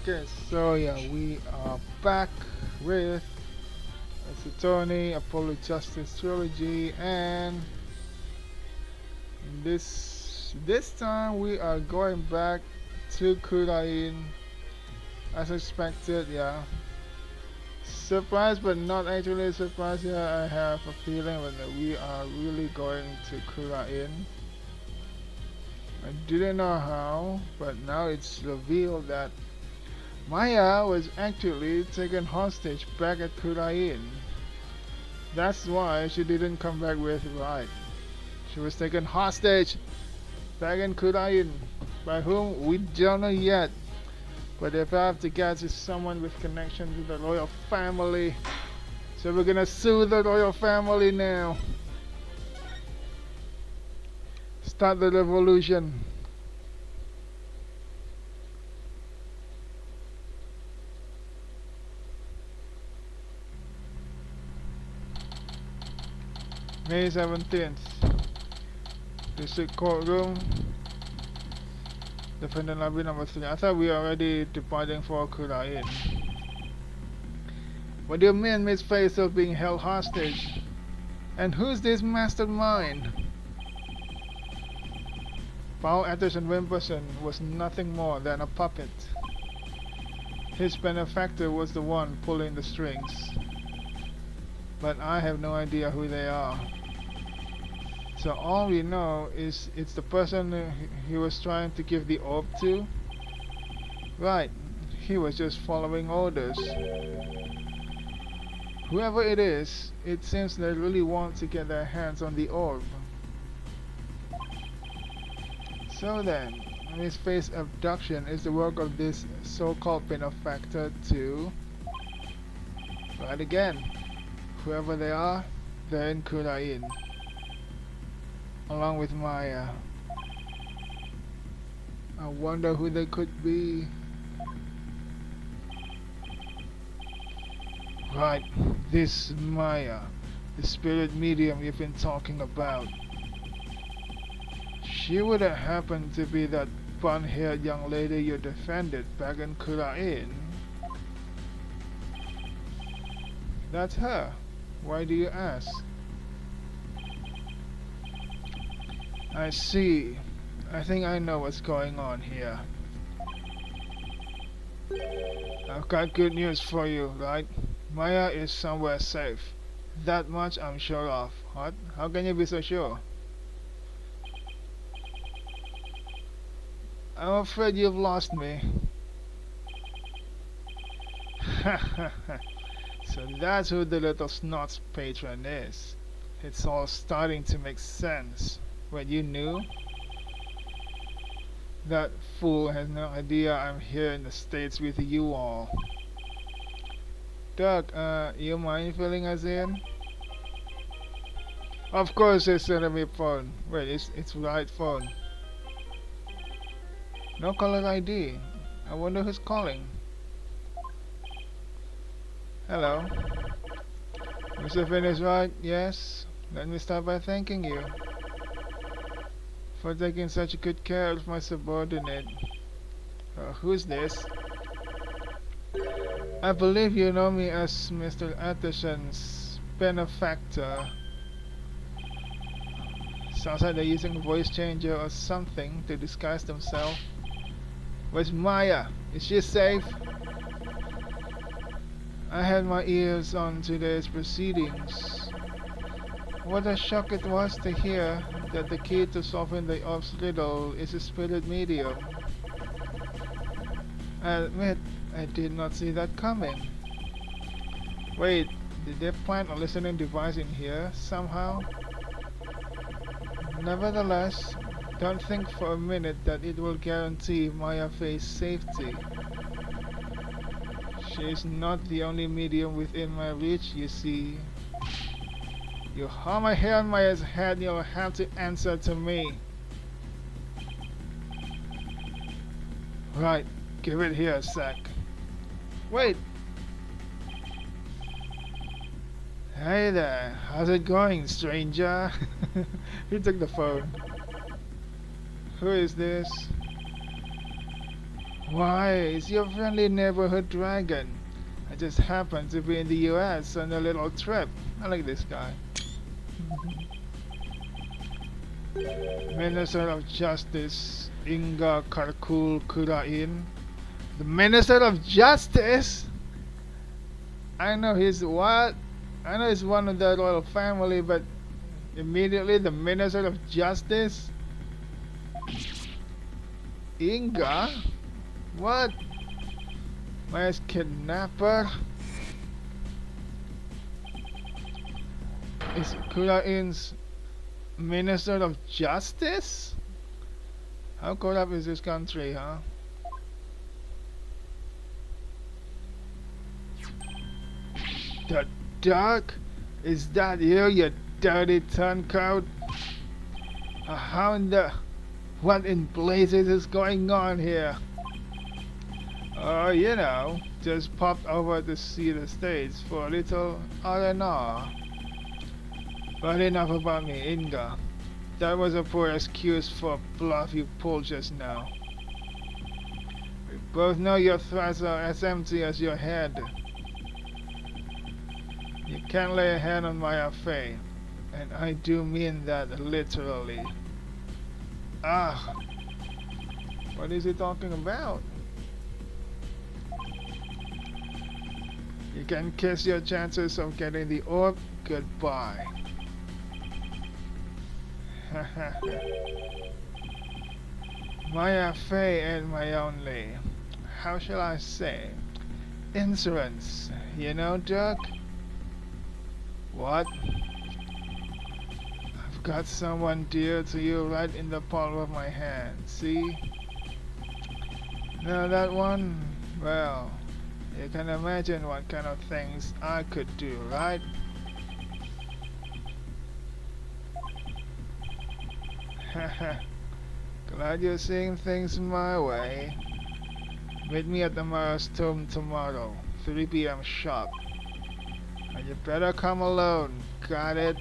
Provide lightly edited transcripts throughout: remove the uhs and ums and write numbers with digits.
Okay, so yeah, we are back with Tony Apollo Justice Trilogy, and this time we are going back to Khura'in as expected. Yeah, surprised but not actually surprised. Yeah, I have a feeling that we are really going to Khura'in. I didn't know how, but now it's revealed that Maya was actually taken hostage back at Khura'in. That's why she didn't come back with Right. She was taken hostage back in Khura'in. By whom we don't know yet. But if I have to guess, it's someone with connection to the royal family. So we're gonna sue the royal family now. Start the revolution. May 17th. District courtroom. Defendant lobby number 3. I thought we were already departing for Khura'in. What do you mean Miss Faisal being held hostage? And who's this mastermind? Paul Anderson Wimperson was nothing more than a puppet. His benefactor was the one pulling the strings. But I have no idea who they are. So all we know is it's the person he was trying to give the orb to. Right, he was just following orders. Whoever it is, it seems they really want to get their hands on the orb. So then, Miss Faye's abduction is the work of this so-called benefactor too. Right again, whoever they are, they're in Khura'in. Along with Maya. I wonder who they could be. Right, this Maya, the spirit medium you've been talking about. She would have happened to be that blonde-haired young lady you defended back in Khura'in. That's her. Why do you ask? I see. I think I know what's going on here. I've got good news for you, right? Maya is somewhere safe. That much I'm sure of. What? How can you be so sure? I'm afraid you've lost me. So that's who the little snot's patron is. It's all starting to make sense. What, you knew? That fool has no idea I'm here in the States with you all. Doug, you mind filling us in? Of course it's enemy phone. Wait, it's right phone. No caller ID. I wonder who's calling. Hello. Mr. Finn is right, yes. Let me start by thanking you for taking such good care of my subordinate. Who's this? I believe you know me as Mr. Anderson's benefactor. Sounds like they're using a voice changer or something to disguise themselves. Where's Maya? Is she safe? I had my ears on today's proceedings. What a shock it was to hear that the key to solving the orb's riddle is a spirit medium. I admit, I did not see that coming. Wait, did they plant a listening device in here somehow? Nevertheless, don't think for a minute that it will guarantee Maya Faye's safety. She is not the only medium within my reach, you see. You harm my hair on Maya's head, you'll have to answer to me. Right, give it here a sec. Wait! Hey there, how's it going, stranger? He took the phone. Who is this? Why, it's your friendly neighborhood dragon. I just happened to be in the US on a little trip. I like this guy. Minister of Justice, Inga Karkul Khura'in. The Minister of Justice? I know he's what? I know he's one of the royal family, but immediately the Minister of Justice? Inga? What? My kidnapper? Is Khura'in's Minister of Justice? How corrupt is this country, huh? The Duck? Is that you dirty turncoat? How in the... What in blazes is going on here? Oh, you know, just popped over to see the States for a little R&R. But enough about me, Inga. That was a poor excuse for a bluff you pulled just now. We both know your threats are as empty as your head. You can't lay a hand on my affair, and I do mean that literally. Ah, what is he talking about? You can kiss your chances of getting the orb goodbye. My affair and my only, how shall I say, insurance, you know, Duck? What? I've got someone dear to you right in the palm of my hand, see? Now that one, well, you can imagine what kind of things I could do, right? Haha. Glad you're seeing things my way. Meet me at the Mara's tomb tomorrow, 3 p.m. sharp. And you better come alone, got it?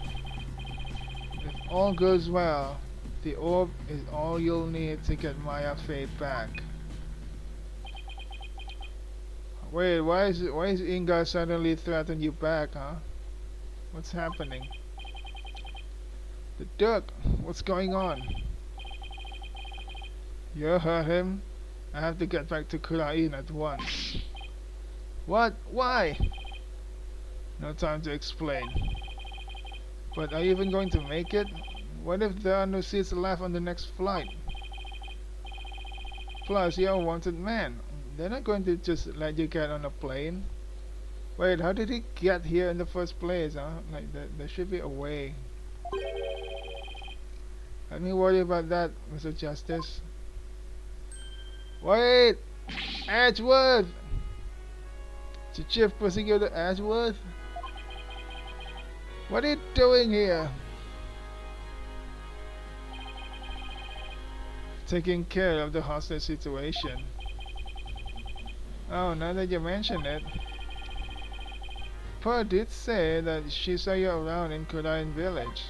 If all goes well, the orb is all you'll need to get Maya Fate back. Wait, why is Inga suddenly threatening you back, huh? What's happening? The Duck, what's going on? You heard him? I have to get back to Khura'in at once. What? Why? No time to explain. But are you even going to make it? What if there are no seats left on the next flight? Plus, you're a wanted man. They're not going to just let you get on a plane. Wait, how did he get here in the first place, huh? Like, there should be a way. Let me worry about that, Mr. Justice. Wait! Edgeworth! The Chief Prosecutor Edgeworth? What are you doing here? Taking care of the hostage situation. Oh, now that you mention it. Pearl did say that she saw you around in Khura'in village.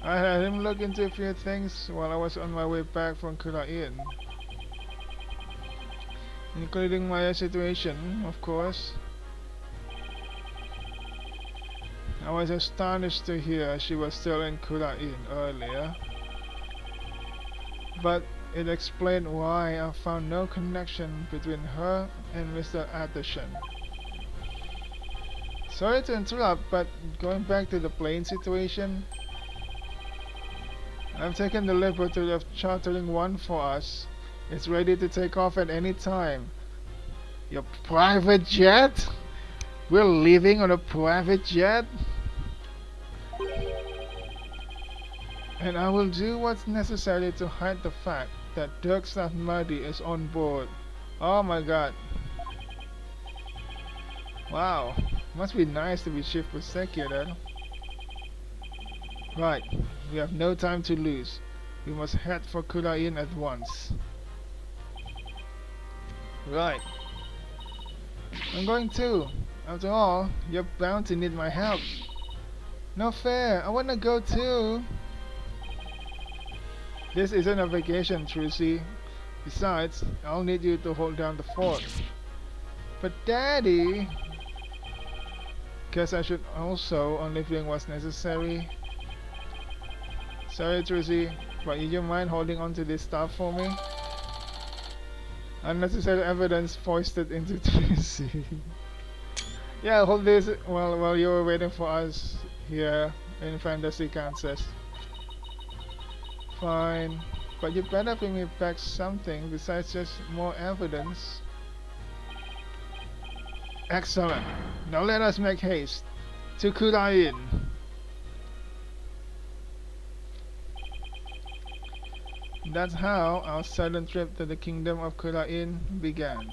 I had him look into a few things while I was on my way back from Khura'in. Including my situation, of course. I was astonished to hear she was still in Khura'in earlier. But it explained why I found no connection between her and Mr. Atterson. Sorry to interrupt, but going back to the plane situation, I've taken the liberty of chartering one for us. It's ready to take off at any time. Your private jet? We're leaving on a private jet? And I will do what's necessary to hide the fact that Dirk Muddy is on board. Oh my god. Wow. Must be nice to be Chief Prosecutor. Right. We have no time to lose. We must head for Khura'in at once. Right. I'm going too. After all, you're bound to need my help. No fair. I wanna go too. This isn't a vacation, Trucy. Besides, I'll need you to hold down the fort. But Daddy, guess I should also only doing what's necessary. Sorry, Trucy, but would you mind holding on to this stuff for me? Unnecessary evidence foisted into Trucy. Yeah, hold this while you were waiting for us here in Fantasy, Kansas. Fine, but you better bring me back something besides just more evidence. Excellent. Now let us make haste to Khura'in. That's how our sudden trip to the kingdom of Khura'in began.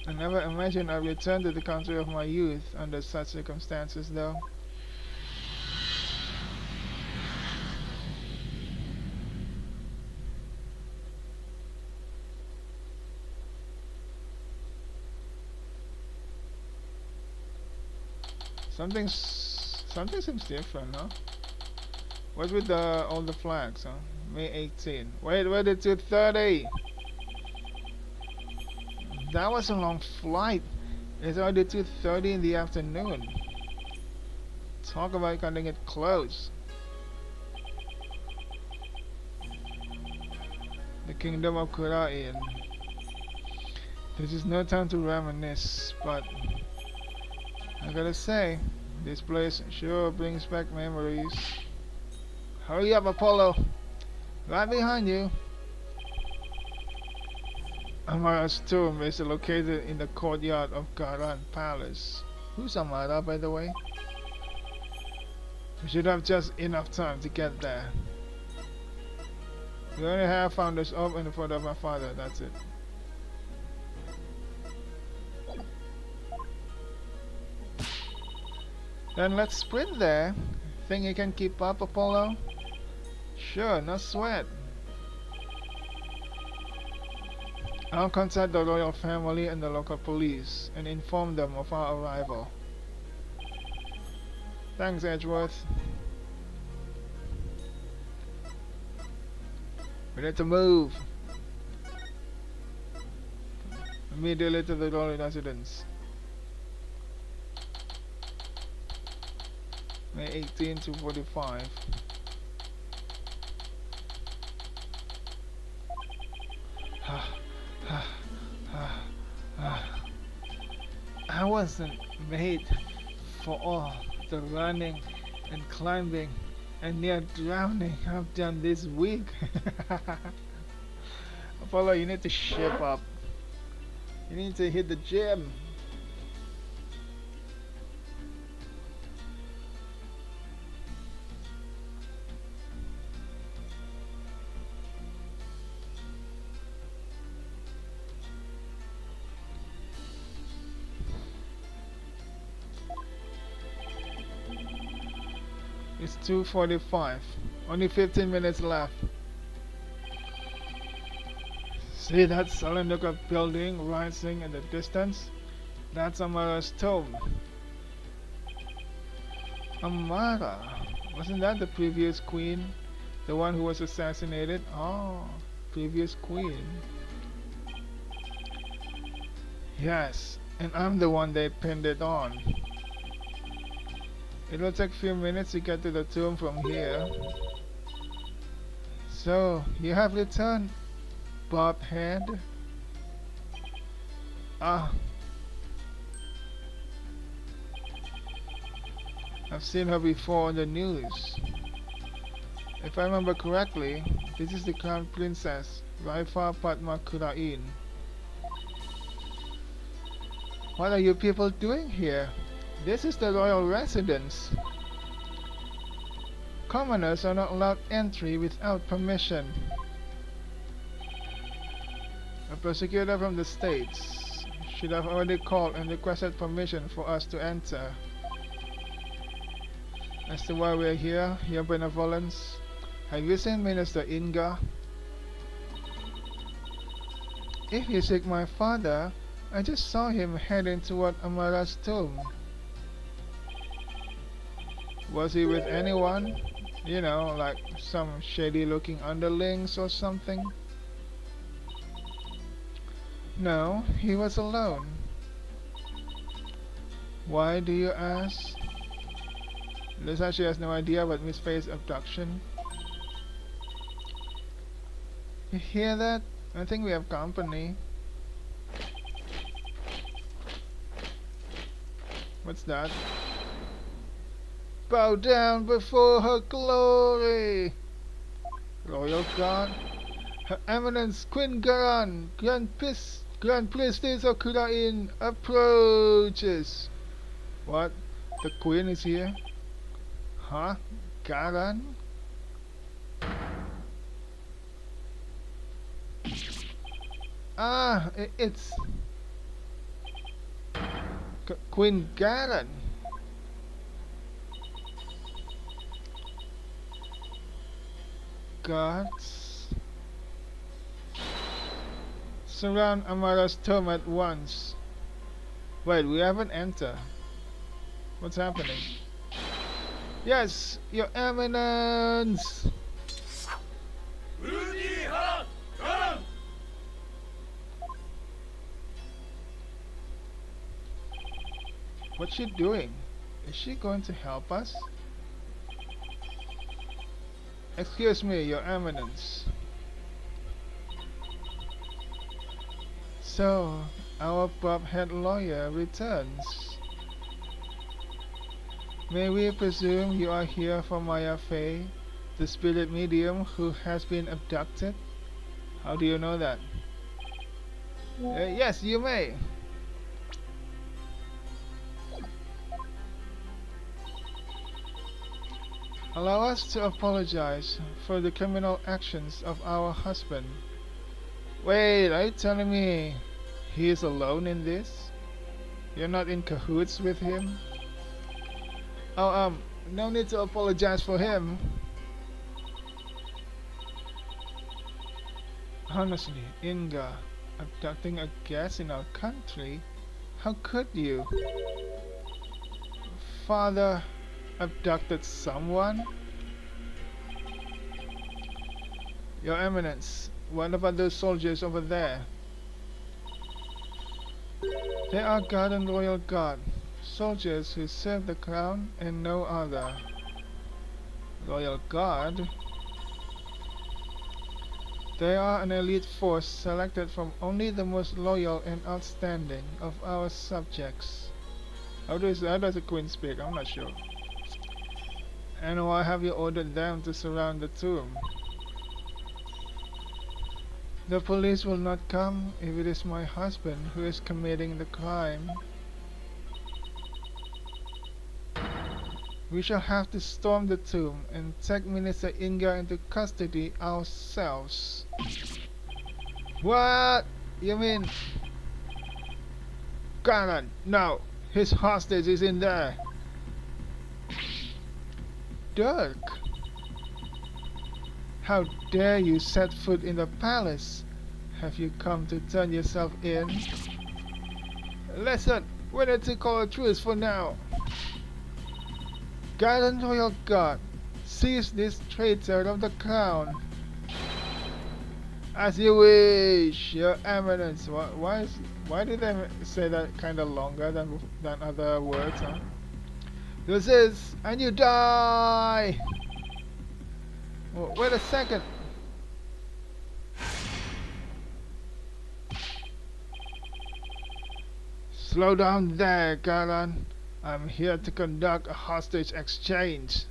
I never imagined I'd return to the country of my youth under such circumstances, though. Something seems different, huh? What with all the flags, huh? May 18. Wait, did 2:30? That was a long flight. It's already 2:30 in the afternoon. Talk about cutting it close. The kingdom of Khura'in. This is no time to reminisce, but I gotta say, this place sure brings back memories. Hurry up, Apollo! Right behind you! Amara's tomb is located in the courtyard of Khura'in Palace. Who's Amara, by the way? We should have just enough time to get there. We only have found this up in front of my father, that's it. Then let's sprint there. Think you can keep up, Apollo? Sure, no sweat. I'll contact the royal family and the local police and inform them of our arrival. Thanks, Edgeworth. We need to move immediately to the royal residence. May 18 to 45. I wasn't made for all the running and climbing and near drowning I've done this week. Apollo, you need to shape up. You need to hit the gym. It's 2:45. Only 15 minutes left. See that cylindrical building rising in the distance? That's Amara's tomb. Amara? Wasn't that the previous queen? The one who was assassinated? Oh, previous queen. Yes, and I'm the one they pinned it on. It will take a few minutes to get to the tomb from here. So, you have returned, Bobhead? Ah. I've seen her before on the news. If I remember correctly, this is the Crown Princess, Raifa Padma Khura'in. What are you people doing here? This is the royal residence. Commoners are not allowed entry without permission. A prosecutor from the States should have already called and requested permission for us to enter. As to why we're here, Your Benevolence, have you seen Minister Inga? If you seek my father, I just saw him heading toward Amara's tomb. Was he with anyone? You know, like some shady looking underlings or something? No, he was alone. Why do you ask? Lisa, she has no idea about misplaced abduction. You hear that? I think we have company. What's that? Bow down before her glory! Royal Guard? Her Eminence Queen Garan, Grand Priestess of Khura'in approaches! What? The Queen is here? Huh? Garan? Ah, it's Queen Garan. Guards, surround Amara's tomb at once. Wait, we haven't entered. What's happening? Yes, Your Eminence! What's she doing? Is she going to help us? Excuse me, Your Eminence. So, our bobhead lawyer returns. May we presume you are here for Maya Fey, the spirit medium who has been abducted? How do you know that? Yes, you may. Allow us to apologize for the criminal actions of our husband. Wait, are you telling me he is alone in this? You're not in cahoots with him? Oh, no need to apologize for him. Honestly, Inga, abducting a guest in our country? How could you? Father abducted someone? Your Eminence, what about those soldiers over there? They are Garden Royal Guard, soldiers who serve the crown and no other. Royal Guard? They are an elite force selected from only the most loyal and outstanding of our subjects. How does the Queen speak? I'm not sure. And why have you ordered them to surround the tomb? The police will not come if it is my husband who is committing the crime. We shall have to storm the tomb and take Minister Inga into custody ourselves. What? You mean... Garan, no! His hostage is in there! Dirk! How dare you set foot in the palace? Have you come to turn yourself in? Listen, we need to call a truce for now. Garden Royal Guard, seize this traitor of the crown. As you wish, Your Eminence. Why did they say that kind of longer than other words? Huh? This is, and you die. Oh, wait a second. Slow down there, Garan. I'm here to conduct a hostage exchange.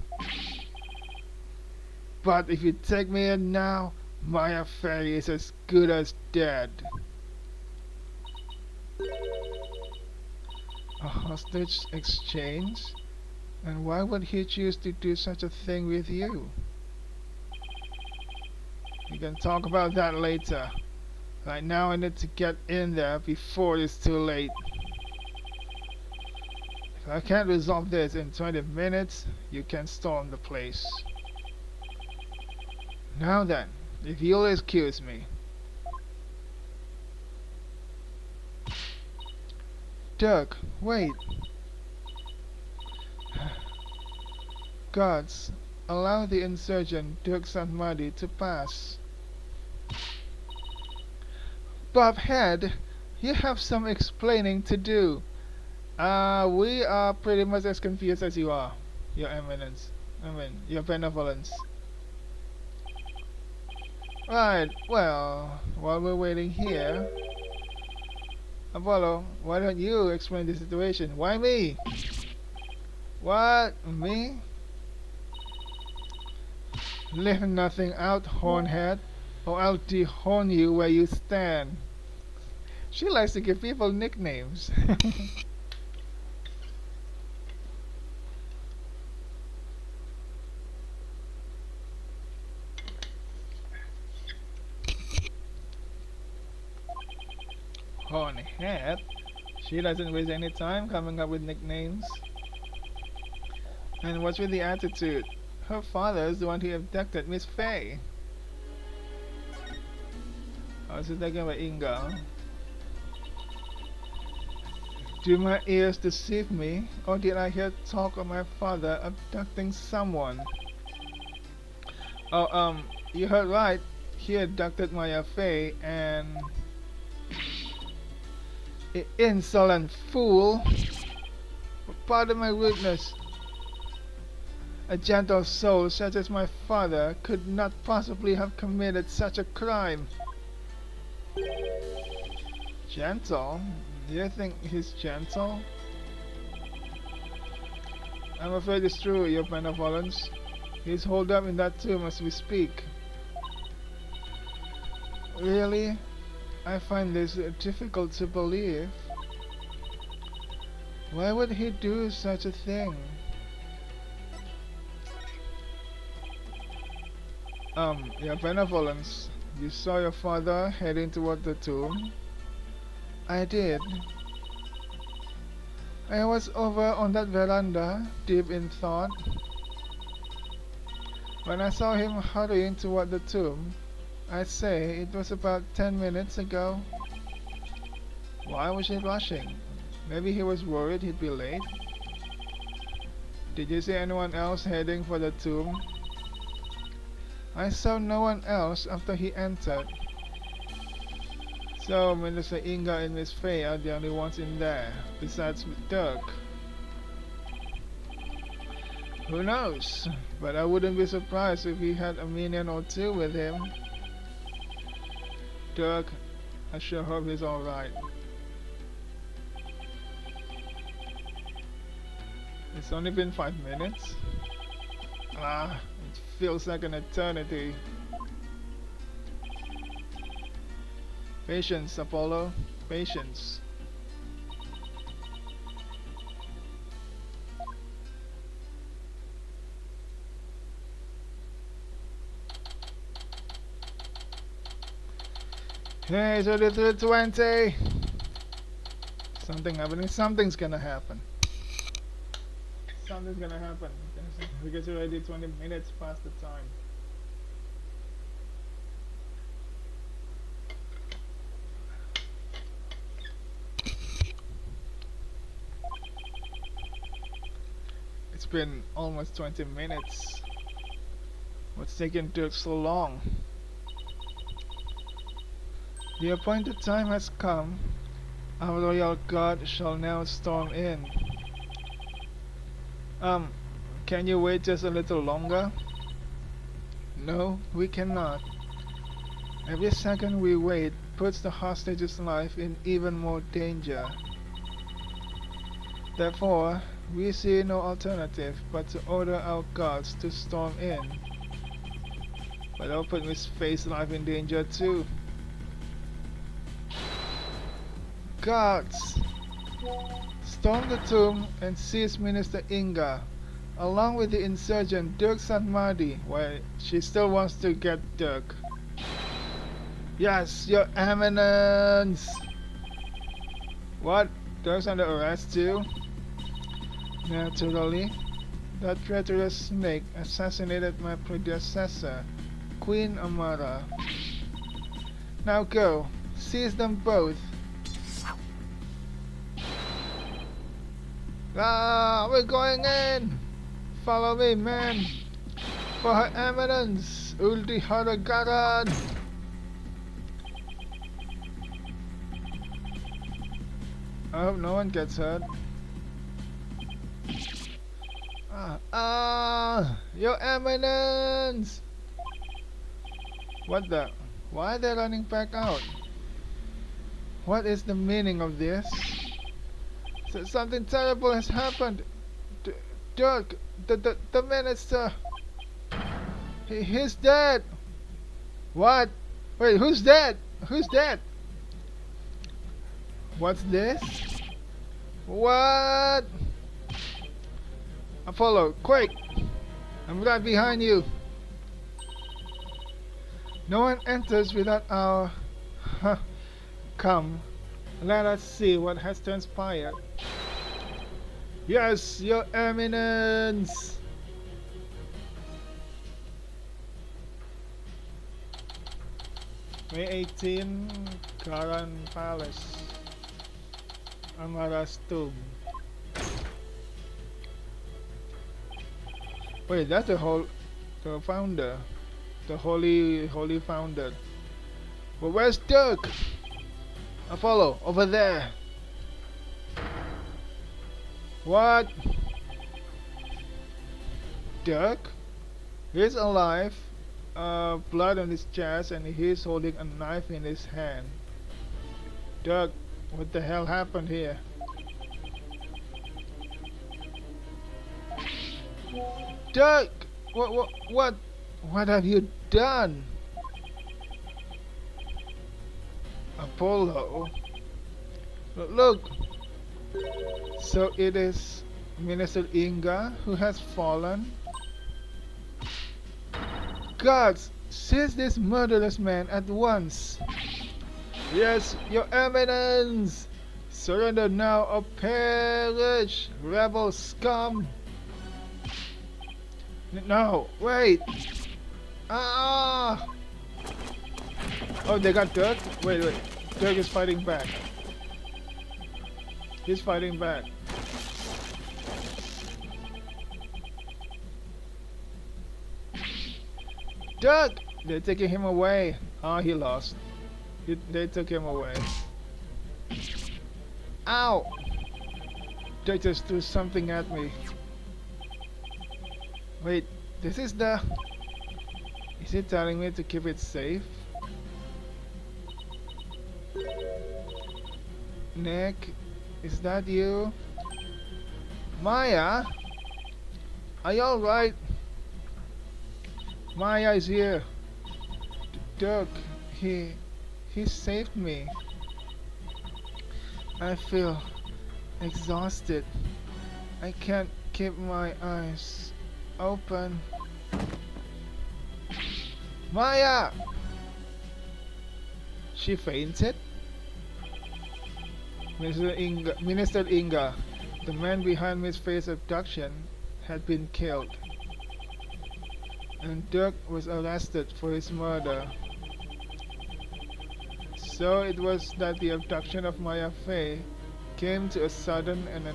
But if you take me in now, my affair is as good as dead. A hostage exchange? And why would he choose to do such a thing with you? We can talk about that later. Right now I need to get in there before it's too late. If I can't resolve this in 20 minutes, you can storm the place. Now then, if you'll excuse me. Dirk, wait. Guards, allow the insurgent Dirk Sanmadi to pass. Bobhead, You have some explaining to do. We are pretty much as confused as you are, Your Eminence. I mean, Your Benevolence. Right, well, while we're waiting here, Apollo, why don't you explain the situation? Why me? What? Me? Leave nothing out, hornhead, or I'll dehorn you where you stand. She likes to give people nicknames. Hornhead? She doesn't waste any time coming up with nicknames. And what's with the attitude? Her father is the one who abducted Miss Faye. I was talking about Inga. Do my ears deceive me, or did I hear talk of my father abducting someone? Oh, you heard right. He abducted Maya Fey and... Insolent fool! Pardon my rudeness. A gentle soul such as my father could not possibly have committed such a crime. Gentle? Do you think he's gentle? I'm afraid it's true, Your Benevolence. He's holed up in that tomb as we speak. Really? I find this difficult to believe. Why would he do such a thing? Your Benevolence, you saw your father heading toward the tomb? I did. I was over on that veranda, deep in thought. When I saw him hurrying toward the tomb, I'd say it was about 10 minutes ago. Why was he rushing? Maybe he was worried he'd be late. Did you see anyone else heading for the tomb? I saw no one else after he entered. So, Minister Inga and Miss Faye are the only ones in there, besides Dirk. Who knows? But I wouldn't be surprised if he had a minion or two with him. Dirk, I sure hope he's alright. It's only been 5 minutes. Ah, it feels like an eternity. Patience, Apollo. Patience. Hey, it's already 3:20. Something happening. Something's gonna happen. Something's gonna happen. Because it's already 20 minutes past the time. It's been almost 20 minutes. What's taking Dirk so long? The appointed time has come. Our royal guard shall now storm in. Can you wait just a little longer? No, we cannot. Every second we wait puts the hostage's life in even more danger. Therefore, we see no alternative but to order our guards to storm in. But that'll put Miss Faye's life in danger too. Guards! Storm the tomb and seize Minister Inga, along with the insurgent Dirk Sanmadi, while she still wants to get Dirk. Yes, Your Eminence! What? Dirk's under arrest too? Naturally. That treacherous snake assassinated my predecessor, Queen Amara. Now go, seize them both. Ah, we're going in! Follow me, men! For Her Eminence, Uldi Haragaran! I hope no one gets hurt. Your Eminence! What the? Why are they running back out? What is the meaning of this? So something terrible has happened. Dirk, the minister, he's dead. What? Wait, who's dead? Who's dead? What's this? What? Apollo, quick! I'm right behind you. No one enters without our... Come, let us see what has transpired. Yes, your Eminence! May 18, Khura'in Palace. Amara's tomb. Wait, that's the founder. The holy founder. Well, where's Dirk? Apollo, over there. What? Dirk? He's alive. Blood on his chest, and he's holding a knife in his hand. Dirk, what the hell happened here? Dirk! What have you done? Apollo? Look! So it is Minister Inga who has fallen? Guards, seize this murderous man at once! Yes, your Eminence! Surrender now or perish, rebel scum! No, wait! Ah! Oh, they got Dirk? Wait. Dirk is fighting back. He's fighting back. Dirk! They're taking him away. Ah, he lost. They took him away. Ow! Dirk just threw something at me. Wait, this is the... Is he telling me to keep it safe? Nick, is that you? Maya? Are you alright? Maya is here. Dirk, he saved me. I feel exhausted. I can't keep my eyes open. Maya! She fainted? Minister Inga, the man behind Miss Faye's abduction, had been killed. And Dirk was arrested for his murder. So it was that the abduction of Maya Faye came to a sudden and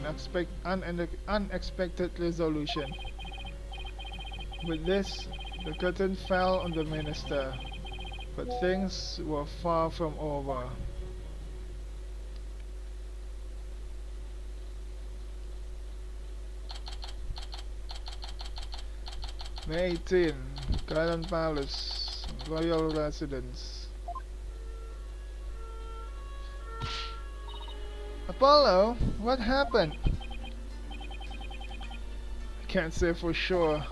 unexpected resolution. With this, the curtain fell on the minister, but things were far from over. May 18, Khura'in Palace, Royal Residence. Apollo, what happened? I can't say for sure,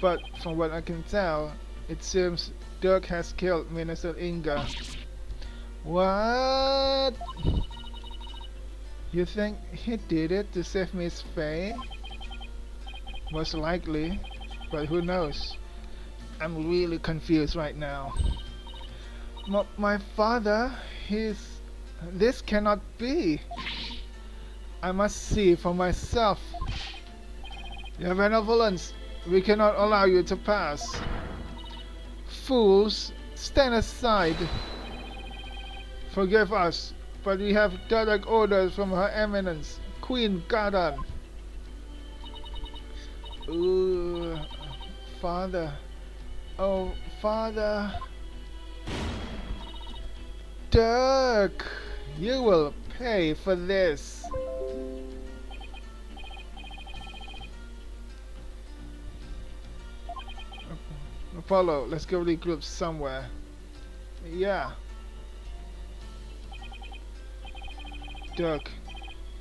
but from what I can tell, it seems Dirk has killed Minister Inga. What? You think he did it to save Miss Faye? Most likely, but who knows? I'm really confused right now. My father, this cannot be. I must see for myself. Your benevolence, we cannot allow you to pass. Fools, stand aside. Forgive us, but we have direct orders from Her Eminence, Queen Khura'in. Father. Oh, Father. Dirk, you will pay for this. Apollo, let's go regroup somewhere. Yeah. Dirk,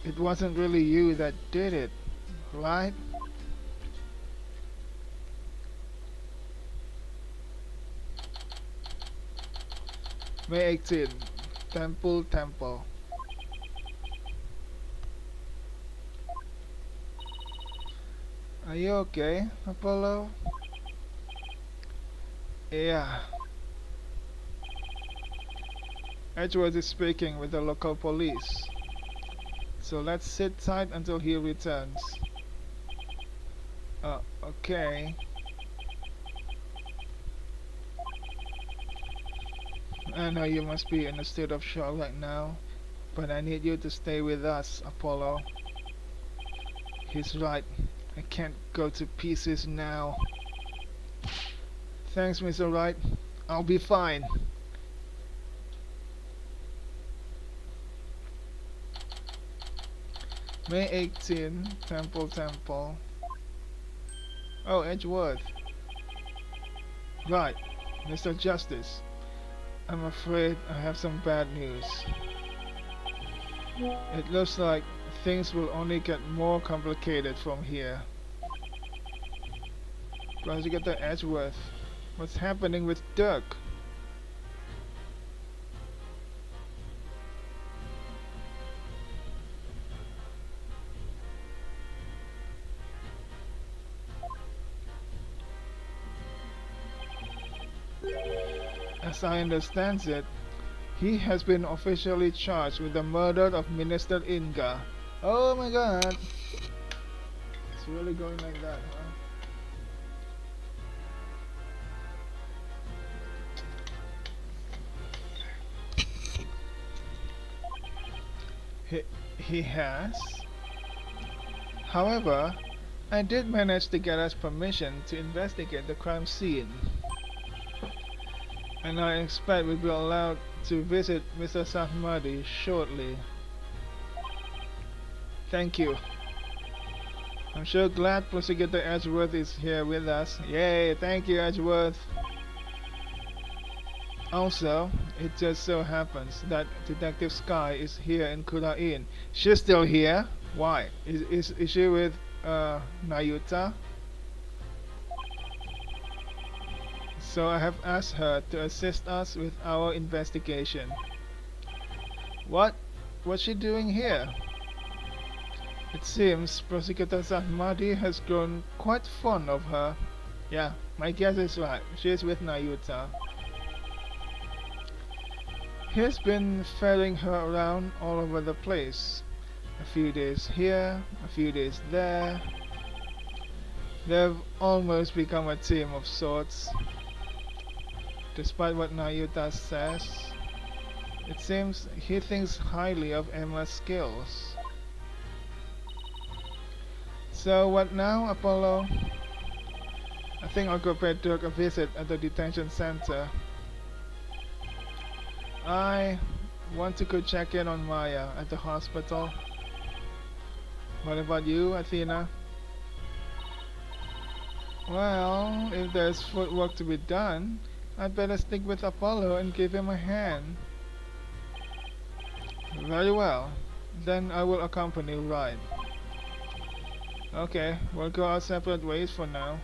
it wasn't really you that did it, right? May 18. Temple. Are you okay, Apollo? Yeah. Edgeworth is speaking with the local police. So let's sit tight until he returns. Okay. I know you must be in a state of shock right now, but I need you to stay with us, Apollo. He's right. I can't go to pieces now. Thanks, Mr. Wright. I'll be fine. May 18, Temple. Oh, Edgeworth. Right, Mr. Justice. I'm afraid I have some bad news. It looks like things will only get more complicated from here. Prosecutor Edgeworth, what's happening with Dirk? As I understand it, he has been officially charged with the murder of Minister Inga. Oh my god! It's really going like that, huh? He has? However, I did manage to get us permission to investigate the crime scene. And I expect we'll be allowed to visit Mr. Sahmadi shortly. Thank you. I'm sure glad Prosecutor Edgeworth is here with us. Yay, thank you, Edgeworth. Also, it just so happens that Detective Sky is here in Khura'in. She's still here? Why? Is she with Nayuta? So I have asked her to assist us with our investigation. What's she doing here? It seems Prosecutor Sahmadi has grown quite fond of her. Yeah, my guess is right. She is with Nayuta. He's been ferrying her around all over the place. A few days here, a few days there. They've almost become a team of sorts. Despite what Nayuta says, it seems he thinks highly of Emma's skills. So what now, Apollo? I think I'll go pay Dirk a visit at the detention center. I want to go check in on Maya at the hospital. What about you, Athena? Well, if there's footwork to be done, I'd better stick with Apollo and give him a hand. Very well. Then I will accompany Ride. Okay, we'll go our separate ways for now.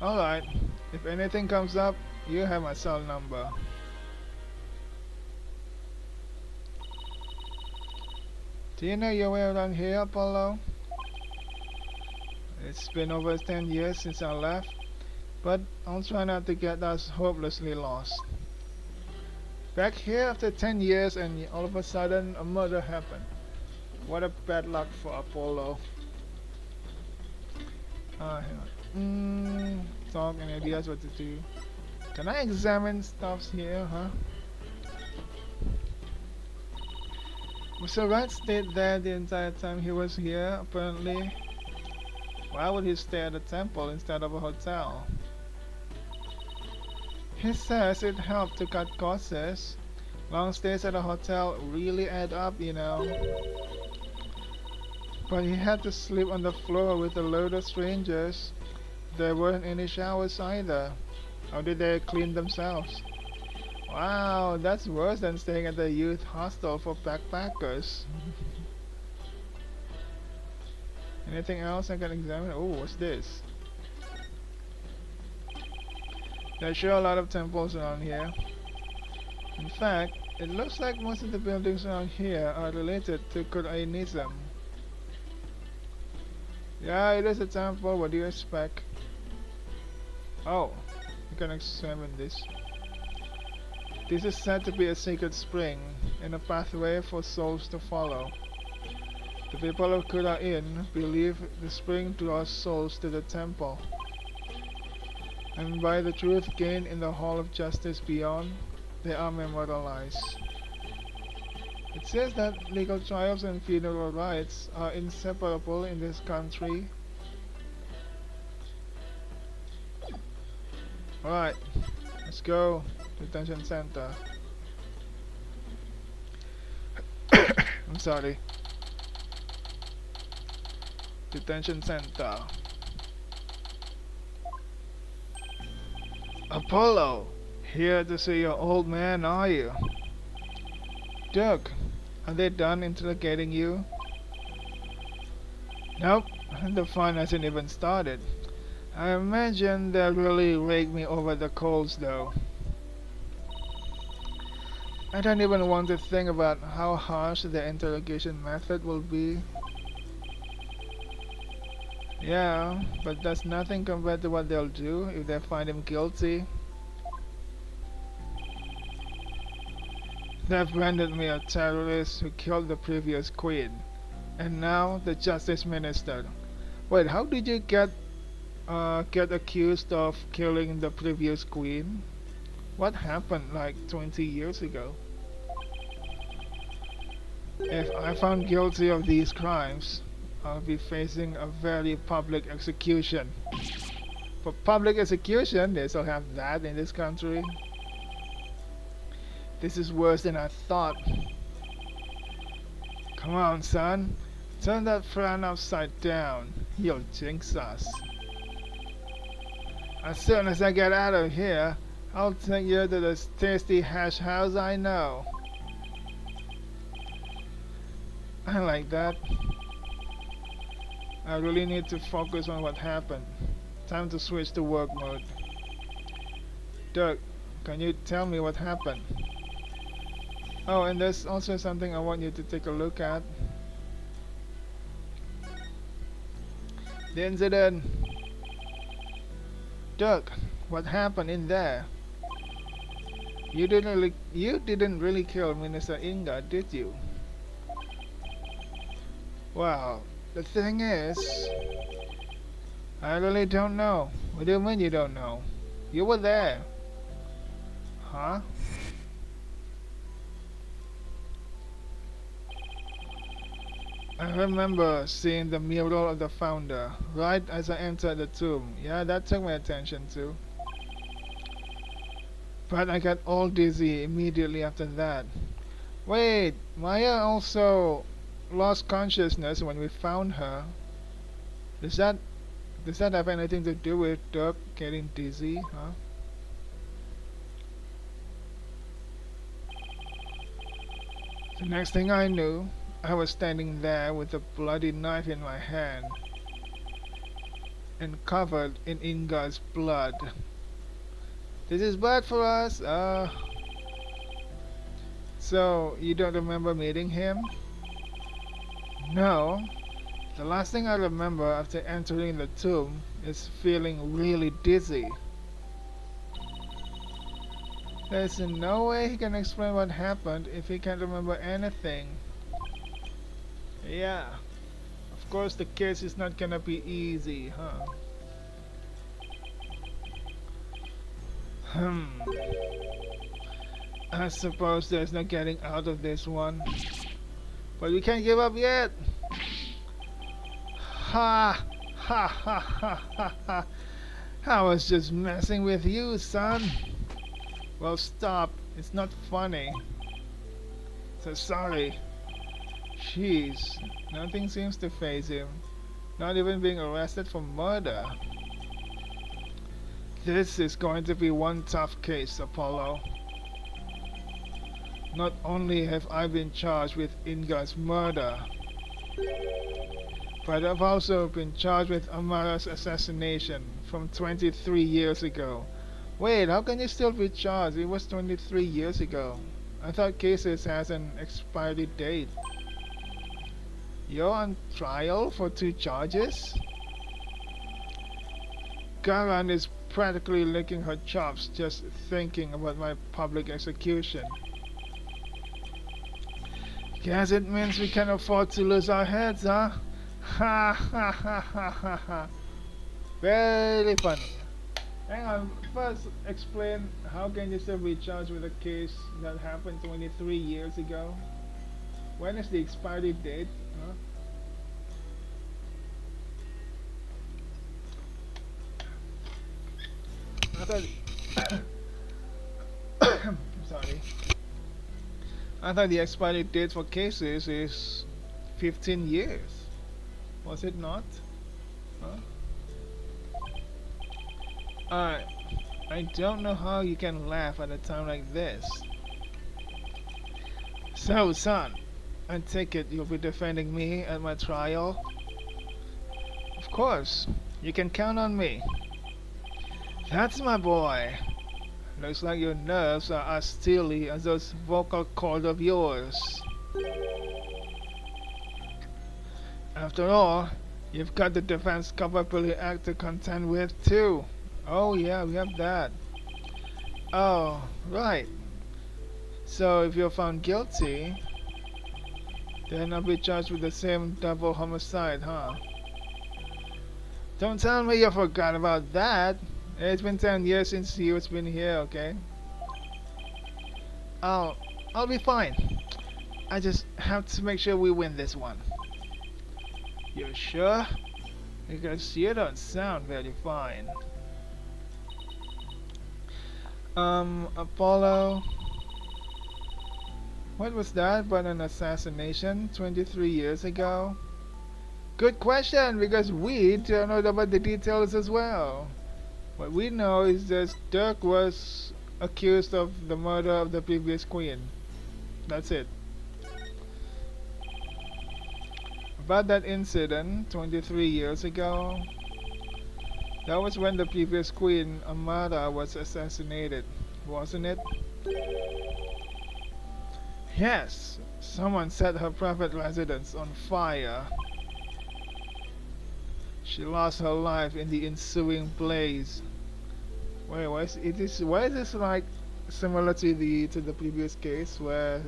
Alright, if anything comes up, you have my cell number. Do you know your way around here, Apollo? It's been over 10 years since I left, but I'll try not to get us hopelessly lost. Back here after 10 years and all of a sudden a murder happened. What a bad luck for Apollo. Talk and ideas what to do. Can I examine stuffs here, huh? Mr. Wright stayed there the entire time he was here, apparently. Why would he stay at a temple instead of a hotel? He says it helped to cut costs. Long stays at a hotel really add up, you know. But he had to sleep on the floor with a load of strangers. There weren't any showers either. How did they clean themselves? Wow, that's worse than staying at the youth hostel for backpackers. Anything else I can examine? Oh, what's this? There's sure a lot of temples around here. In fact, it looks like most of the buildings around here are related to Khura'inism. Yeah, it is a temple. What do you expect? Oh, you can examine this. This is said to be a sacred spring and a pathway for souls to follow. The people of Khura'in believe the spring draws souls to the temple, and by the truth gained in the Hall of Justice beyond, they are memorialized. It says that legal trials and funeral rites are inseparable in this country. Alright, let's go. Detention center. I'm sorry. Detention center. Apollo! Here to see your old man, are you? Doug, are they done interrogating you? Nope, the fun hasn't even started. I imagine they'll really rake me over the coals though. I don't even want to think about how harsh the interrogation method will be. Yeah, but that's nothing compared to what they'll do if they find him guilty. They've branded me a terrorist who killed the previous queen, and now the justice minister. Wait, how did you get accused of killing the previous queen? What happened like 20 years ago? If I found guilty of these crimes, I'll be facing a very public execution. For public execution, they still have that in this country. This is worse than I thought. Come on, son. Turn that frown upside down. You'll jinx us. As soon as I get out of here, I'll take you to the tasty hash house I know. I like that. I really need to focus on what happened. Time to switch to work mode. Doug, can you tell me what happened? Oh, and there's also something I want you to take a look at. The incident. Doug, what happened in there? You didn't really kill Minister Inga, did you? Well, the thing is, I really don't know. What do you mean you don't know? You were there. Huh? I remember seeing the mural of the founder right as I entered the tomb. Yeah, that took my attention too. But I got all dizzy immediately after that. Wait, Maya also lost consciousness when we found her. Does that have anything to do with Doug getting dizzy, huh? The next thing I knew, I was standing there with a bloody knife in my hand and covered in Inga's blood. This is bad for us. So you don't remember meeting him? No. The last thing I remember after entering the tomb is feeling really dizzy. There's no way he can explain what happened if he can't remember anything. Yeah. Of course the case is not gonna be easy, huh? I suppose there's no getting out of this one. But we can't give up yet! Ha! Ha ha ha ha ha! I was just messing with you, son! Well, stop. It's not funny. So sorry. Jeez, nothing seems to faze him. Not even being arrested for murder. This is going to be one tough case, Apollo. Not only have I been charged with Inga's murder, but I've also been charged with Amara's assassination from 23 years ago. Wait, how can you still be charged? It was 23 years ago. I thought cases has an expiry date. You're on trial for 2 charges? Garan is practically licking her chops just thinking about my public execution. Guess it means we can afford to lose our heads, huh? Ha ha ha ha ha ha. Very funny. Hang on, first explain how can you still be charged with a case that happened 23 years ago? When is the expiry date? Huh? I thought sorry. I thought the expiry date for cases is 15 years. Was it not? Huh? I don't know how you can laugh at a time like this. So, son, I take it you'll be defending me at my trial? Of course, you can count on me. That's my boy. Looks like your nerves are as steely as those vocal cords of yours. After all, you've got the Defense Culpability Act to contend with too. Oh yeah, we have that. Oh, right. So if you're found guilty, then I'll be charged with the same double homicide, huh? Don't tell me you forgot about that. It's been 10 years since you've been here, okay? I'll be fine. I just have to make sure we win this one. You sure? Because you don't sound very fine. Apollo. What was that but an assassination 23 years ago? Good question, because we don't know about the details as well. What we know is that Dirk was accused of the murder of the previous queen. That's it. About that incident 23 years ago, that was when the previous queen, Amara, was assassinated, wasn't it? Yes, someone set her private residence on fire. She lost her life in the ensuing blaze. Wait, why is this like similar to the previous case where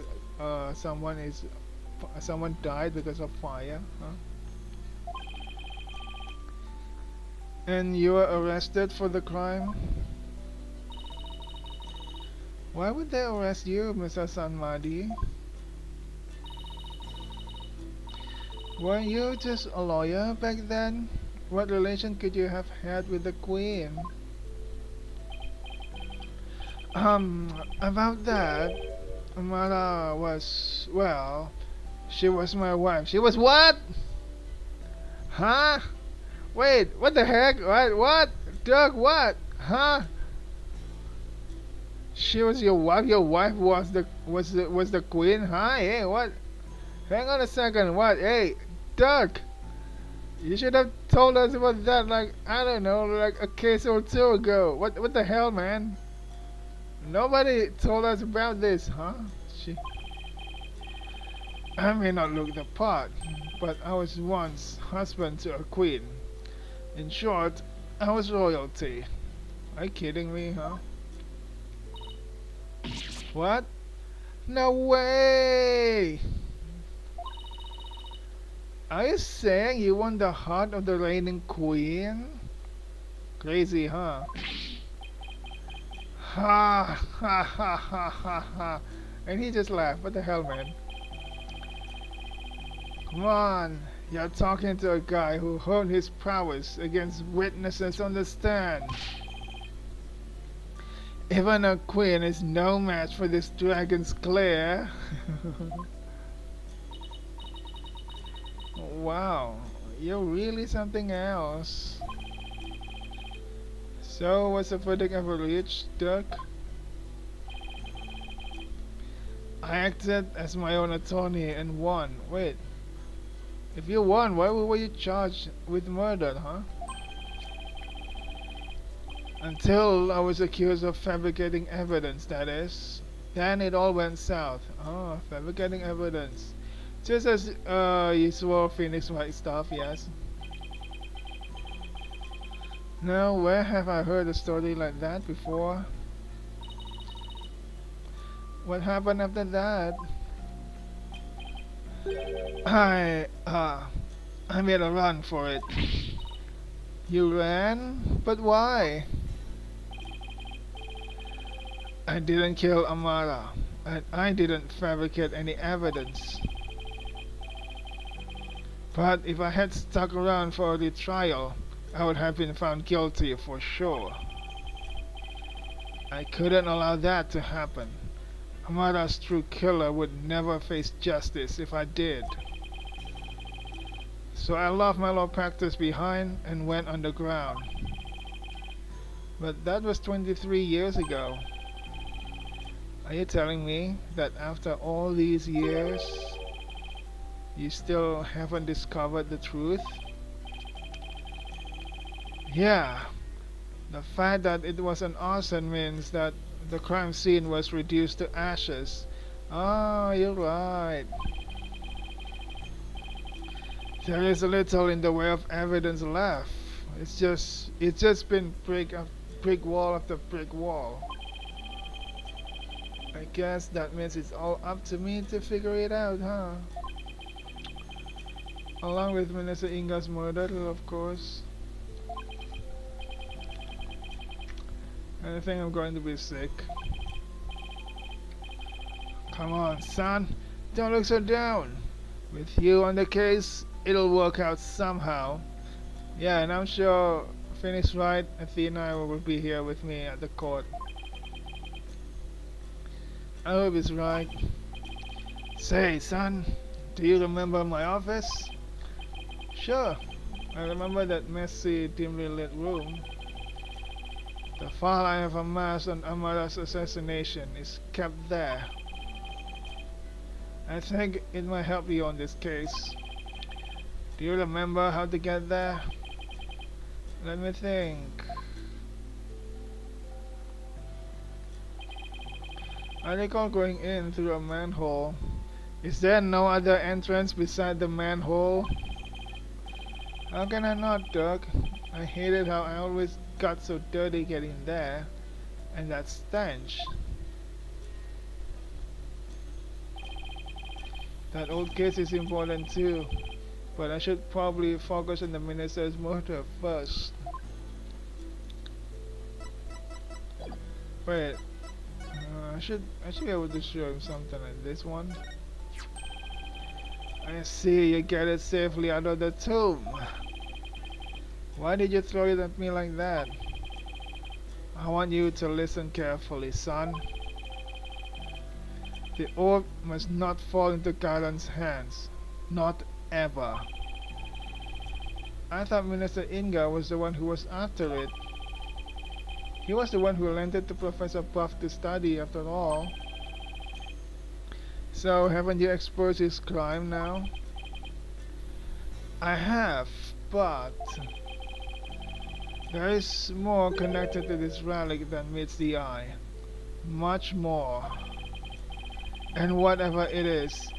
someone died because of fire? Huh? And you were arrested for the crime? Why would they arrest you, Mr. Sanmadi? Were you just a lawyer back then? What relation could you have had with the queen? About that, Amara was, well, she was my wife. She was what? Huh? Wait, what the heck? What? Doug, what? Huh? She was your wife. Your wife was the queen, huh? Hey, what? Hang on a second. What? Hey, Doug. You should have told us about that, like, I don't know, like a case or two ago. What the hell, man? Nobody told us about this, huh? I may not look the part, but I was once husband to a queen. In short, I was royalty. Are you kidding me, huh? What? No way! Are you saying you won the heart of the reigning queen? Crazy, huh? Ha ha ha ha ha ha. And he just laughed. What the hell, man? Come on. You're talking to a guy who honed his prowess against witnesses on the stand. Even a queen is no match for this dragon's glare. Wow, you're really something else. So, what's the verdict ever reached, Duck? I acted as my own attorney and won. Wait, if you won, why were you charged with murder, huh? Until I was accused of fabricating evidence, that is. Then it all went south. Oh, fabricating evidence. Just as usual Phoenix White stuff, yes. Now, where have I heard a story like that before? What happened after that? I, uh, I made a run for it. You ran? But why? I didn't kill Amara, and I didn't fabricate any evidence. But if I had stuck around for the trial, I would have been found guilty for sure. I couldn't allow that to happen. Amara's true killer would never face justice if I did. So I left my law practice behind and went underground. But that was 23 years ago. Are you telling me that after all these years, you still haven't discovered the truth? Yeah, the fact that it was an arson means that the crime scene was reduced to ashes. Ah, you're right. There is little in the way of evidence left. It's just been brick wall after brick wall. I guess that means it's all up to me to figure it out, huh? Along with Minister Inga's murder, of course. I think I'm going to be sick. Come on, son. Don't look so down. With you on the case, it'll work out somehow. Yeah, and I'm sure Phoenix Wright, Athena will be here with me at the court. I hope he's right. Say, son, do you remember my office? Sure. I remember that messy, dimly lit room. The file I have amassed on Amara's assassination is kept there. I think it might help you on this case. Do you remember how to get there? Let me think. I recall going in through a manhole. Is there no other entrance beside the manhole? How can I not, Doug? I hated how I always got so dirty getting there. And that stench. That old case is important too. But I should probably focus on the minister's murder first. Wait. I should be able to show him something like this one. I see you get it safely out of the tomb. Why did you throw it at me like that? I want you to listen carefully, son. The orb must not fall into Karan's hands. Not ever. I thought Minister Inga was the one who was after it. He was the one who lent it to Professor Puff to study, after all. So, haven't you exposed his crime now? I have, but there is more connected to this relic than meets the eye. Much more. And whatever it is,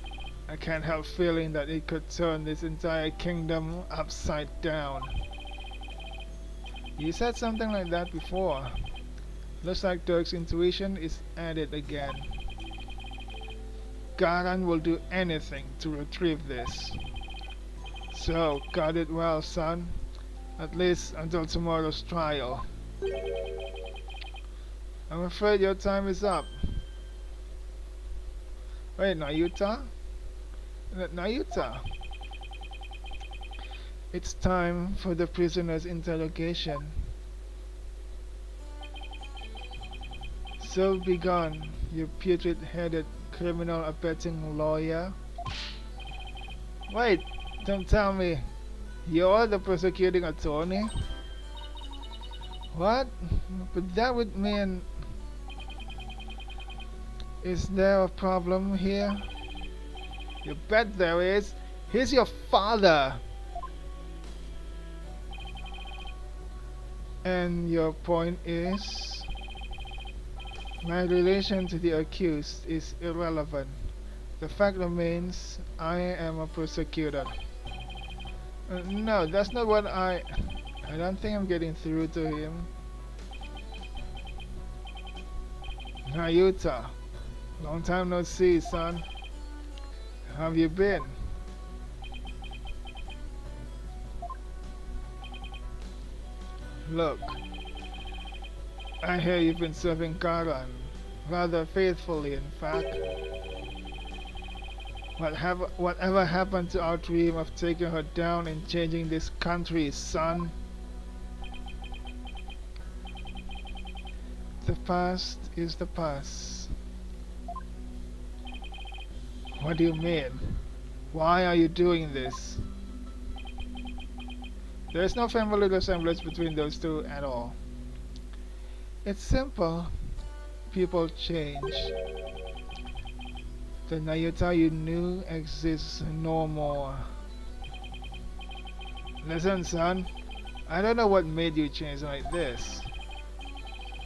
I can't help feeling that it could turn this entire kingdom upside down. You said something like that before. Looks like Dirk's intuition is at it again. Garan will do anything to retrieve this. So, guard it well, son. At least until tomorrow's trial. I'm afraid your time is up. Wait, Nayuta? Nayuta? It's time for the prisoner's interrogation. So be gone, you putrid-headed criminal abetting lawyer. Wait, don't tell me you're the prosecuting attorney? What? But that would mean... Is there a problem here? You bet there is. He's your father. And your point is? My relation to the accused is irrelevant. The fact remains, I am a prosecutor. No, that's not what I don't think I'm getting through to him. Nayuta, long time no see, son. How have you been? Look, I hear you've been serving Khura'in rather faithfully, in fact. Whatever happened to our dream of taking her down and changing this country, son? The past is the past. What do you mean? Why are you doing this? There's no family resemblance between those two at all. It's simple. People change. The Nayuta you knew exists no more. Listen, son. I don't know what made you change like this.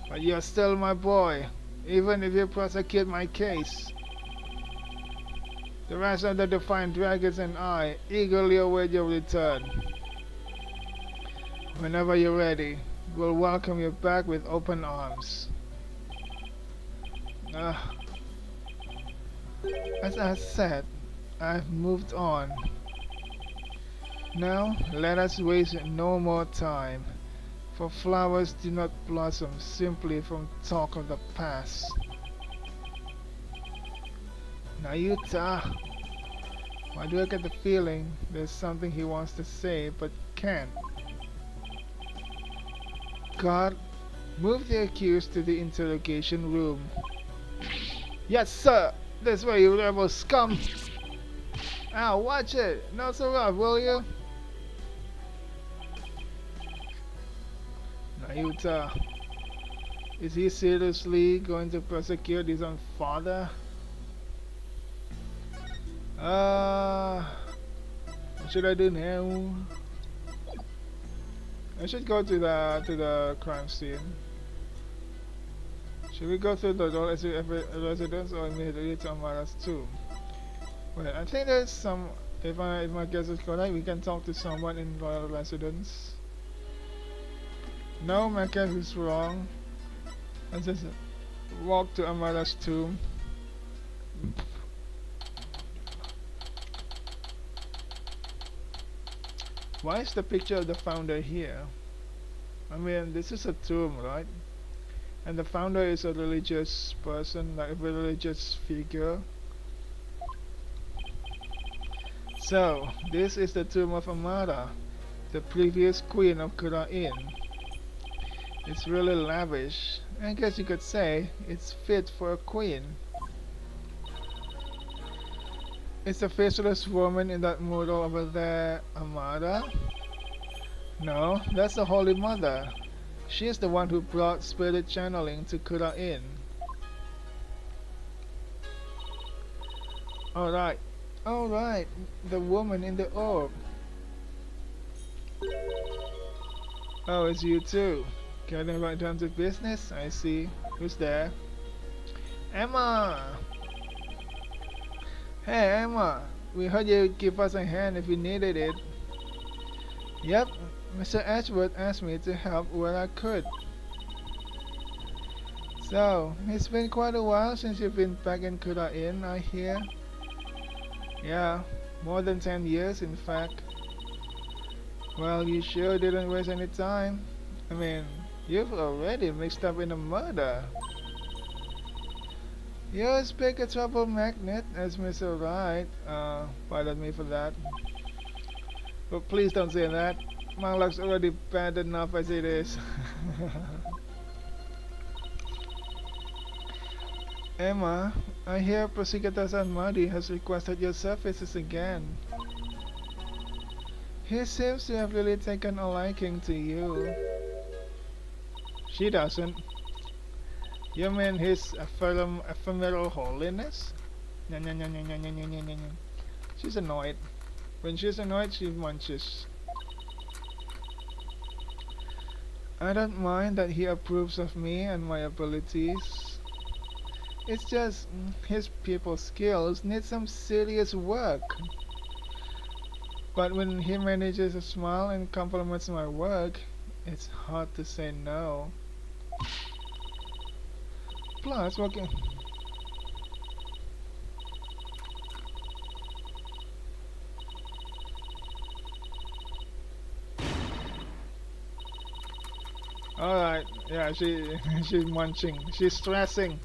But you're still my boy, even if you prosecute my case. The rest of the Defiant Dragons and I eagerly await your return. Whenever you're ready, we'll welcome you back with open arms. As I said, I've moved on. Now, let us waste no more time, for flowers do not blossom simply from talk of the past. Nayuta, why do I get the feeling there's something he wants to say but can't? God, move the accused to the interrogation room. Yes, sir! This way, you rebel scum! Ow, watch it! Not so rough, will you? Nayuta, is he seriously going to prosecute his own father? What should I do now? I should go to the crime scene. Should we go through the residence or immediately to Amara's tomb? Well, I think there's some. If my guess is correct, we can talk to someone in royal residence. No, my guess is wrong. Let's just walk to Amara's tomb. Why is the picture of the founder here? I mean, this is a tomb, right? And the founder is a religious person, like a religious figure. So, this is the tomb of Amara, the previous queen of Khura'in. It's really lavish. I guess you could say it's fit for a queen. Is the faceless woman in that mural over there Amara? No, that's the Holy Mother. She is the one who brought spirit channeling to Khura'in. Alright, the woman in the orb. Oh, it's you too. Getting right down to business? I see. Who's there? Emma! Hey Emma, we heard you'd give us a hand if we needed it. Yep, Mr. Ashworth asked me to help where I could. So, it's been quite a while since you've been back in Khura'in, I hear. Yeah, more than 10 years in fact. Well, you sure didn't waste any time. I mean, you've already mixed up in a murder. You're as big a trouble magnet as Mr. Wright. Pardon me for that. But please don't say that. My luck's already bad enough as it is. Emma, I hear Prosecutor Muddy has requested your services again. He seems to have really taken a liking to you. She doesn't. You mean his ephemeral holiness? Nya, nya, nya, nya, nya, nya, nya, nya, nya, nya. She's annoyed. When she's annoyed, she munches. I don't mind that he approves of me and my abilities. It's just his people skills need some serious work. But when he manages to smile and compliments my work, it's hard to say no. Plus, working. Alright, yeah, she's munching. She's stressing.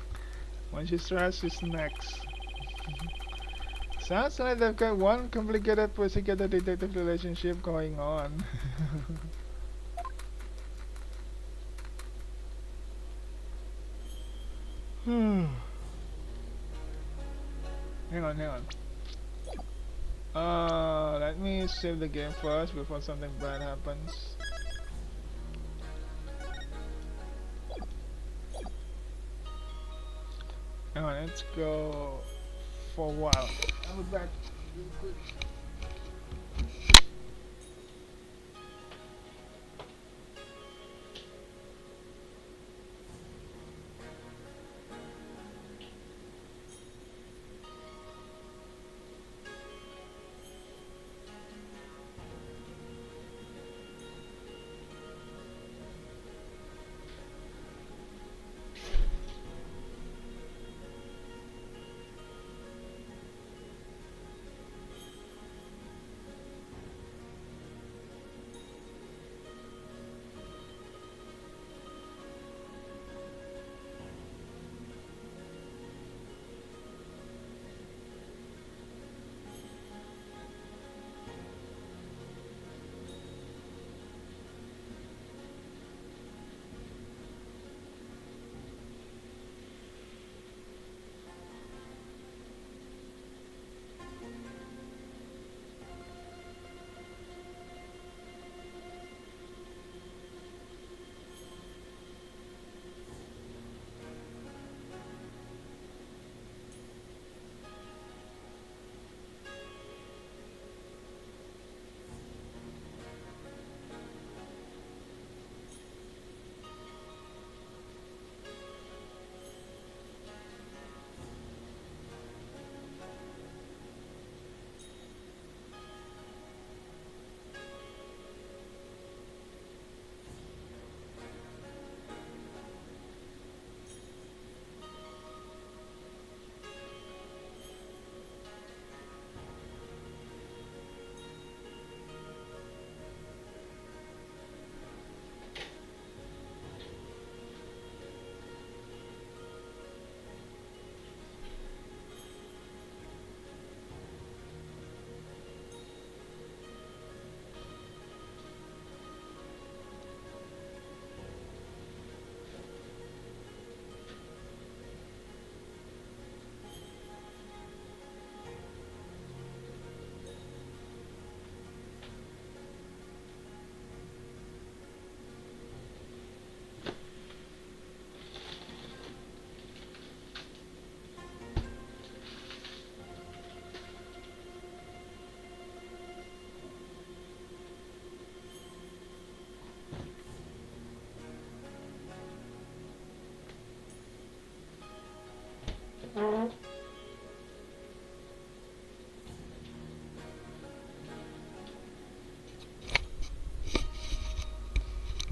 When she's stressed, she snacks. Sounds like they've got one complicated prosecutor detective relationship going on. Hmm. Hang on. Let me save the game first before something bad happens. Hang on, let's go for a while. I'll be back real quick.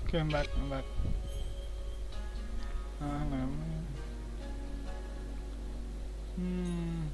Okay, I'm back. Hang on. Hmm.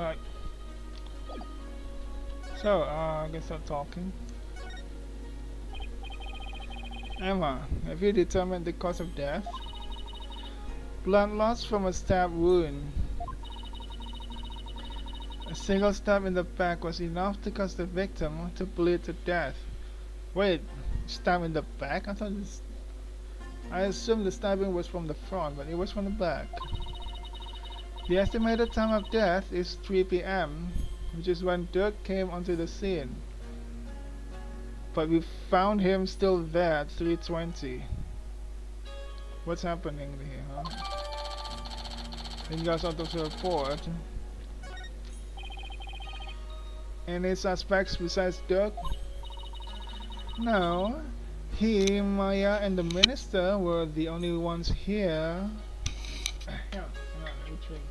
Alright. So, I can start talking. Emma, have you determined the cause of death? Blood loss from a stab wound. A single stab in the back was enough to cause the victim to bleed to death. Wait, stab in the back? I assumed the stabbing was from the front, but it was from the back. The estimated time of death is 3 p.m., which is when Dirk came onto the scene. But we found him still there at 3:20. What's happening here, huh? Inga's autopsy report. Any suspects besides Dirk? No. He, Maya, and the minister were the only ones here. Yeah, let me drink.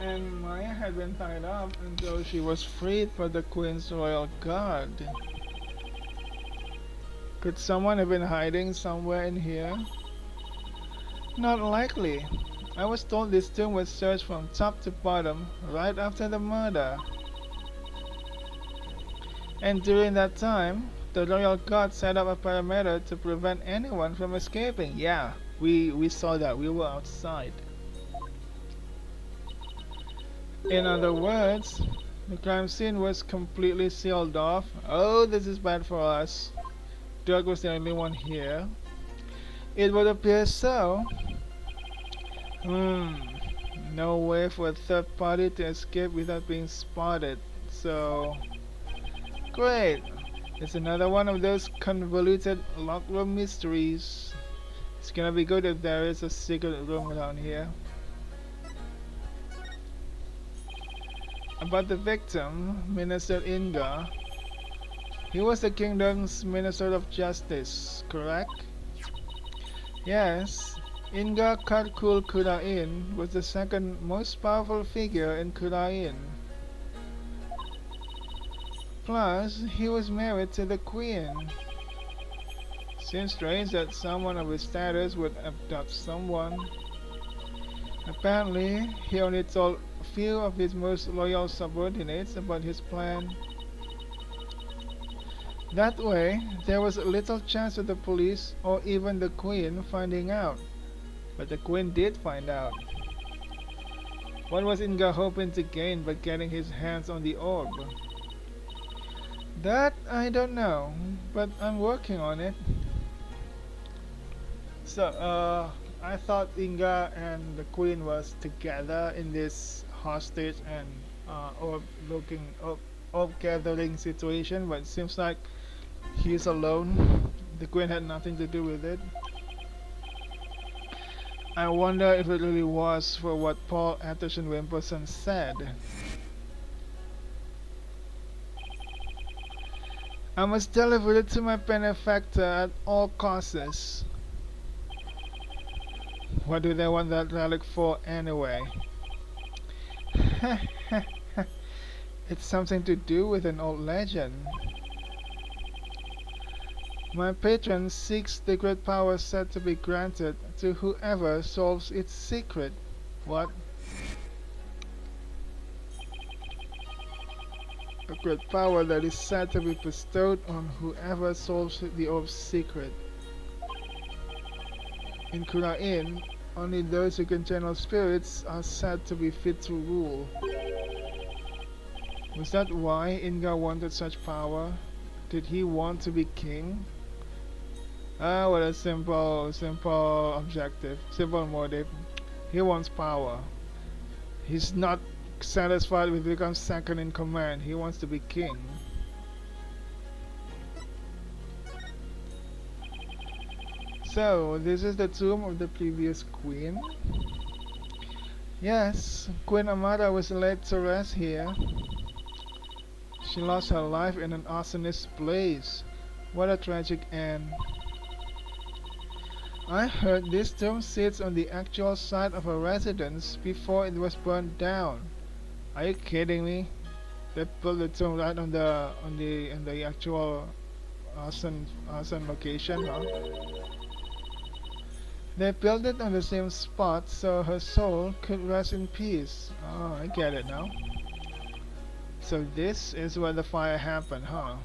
And Maya had been tied up until she was freed by the Queen's royal guard. Could someone have been hiding somewhere in here? Not likely. I was told this tomb was searched from top to bottom right after the murder. And during that time, the royal guard set up a perimeter to prevent anyone from escaping. Yeah, we saw that. We were outside. In other words, the crime scene was completely sealed off. Oh, this is bad for us. Dirk was the only one here. It would appear so. No way for a third party to escape without being spotted. So, great. It's another one of those convoluted locked room mysteries. It's gonna be good if there is a secret room around here. About the victim, Minister Inga. He was the kingdom's Minister of Justice, correct? Yes. Inga Karkul Khura'in was the second most powerful figure in Khura'in. Plus, he was married to the Queen. Seems strange that someone of his status would abduct someone. Apparently, he only told a few of his most loyal subordinates about his plan. That way, there was little chance of the police or even the Queen finding out. But the Queen did find out. What was Inga hoping to gain by getting his hands on the orb? That I don't know, but I'm working on it. So, I thought Inga and the Queen was together in this hostage and orb gathering situation, but it seems like he's alone. The Queen had nothing to do with it. I wonder if it really was for what Paul Atterson Wimperson said. I must deliver it to my benefactor at all costs. What do they want that relic for anyway? It's something to do with an old legend. My patron seeks the great power said to be granted to whoever solves its secret. What? A great power that is said to be bestowed on whoever solves the orb's secret. In Khura'in, only those who can channel spirits are said to be fit to rule. Was that why Inga wanted such power? Did he want to be king? Ah, what a simple objective, simple motive. He wants power. He's not satisfied with becoming second in command. He wants to be king. So, this is the tomb of the previous queen? Yes, Queen Amara was laid to rest here. She lost her life in an arsonist's blaze. What a tragic end. I heard this tomb sits on the actual site of her residence before it was burned down. Are you kidding me? They built the tomb right on the actual awesome location, huh? They built it on the same spot so her soul could rest in peace. Oh, I get it now. So this is where the fire happened, huh?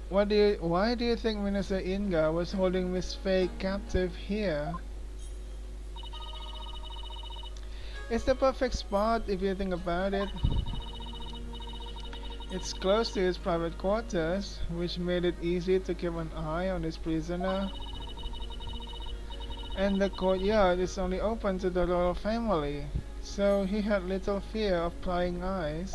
Why do you think Minister Inga was holding Miss Faye captive here? It's the perfect spot if you think about it. It's close to his private quarters, which made it easy to keep an eye on his prisoner. And the courtyard is only open to the royal family, so he had little fear of prying eyes.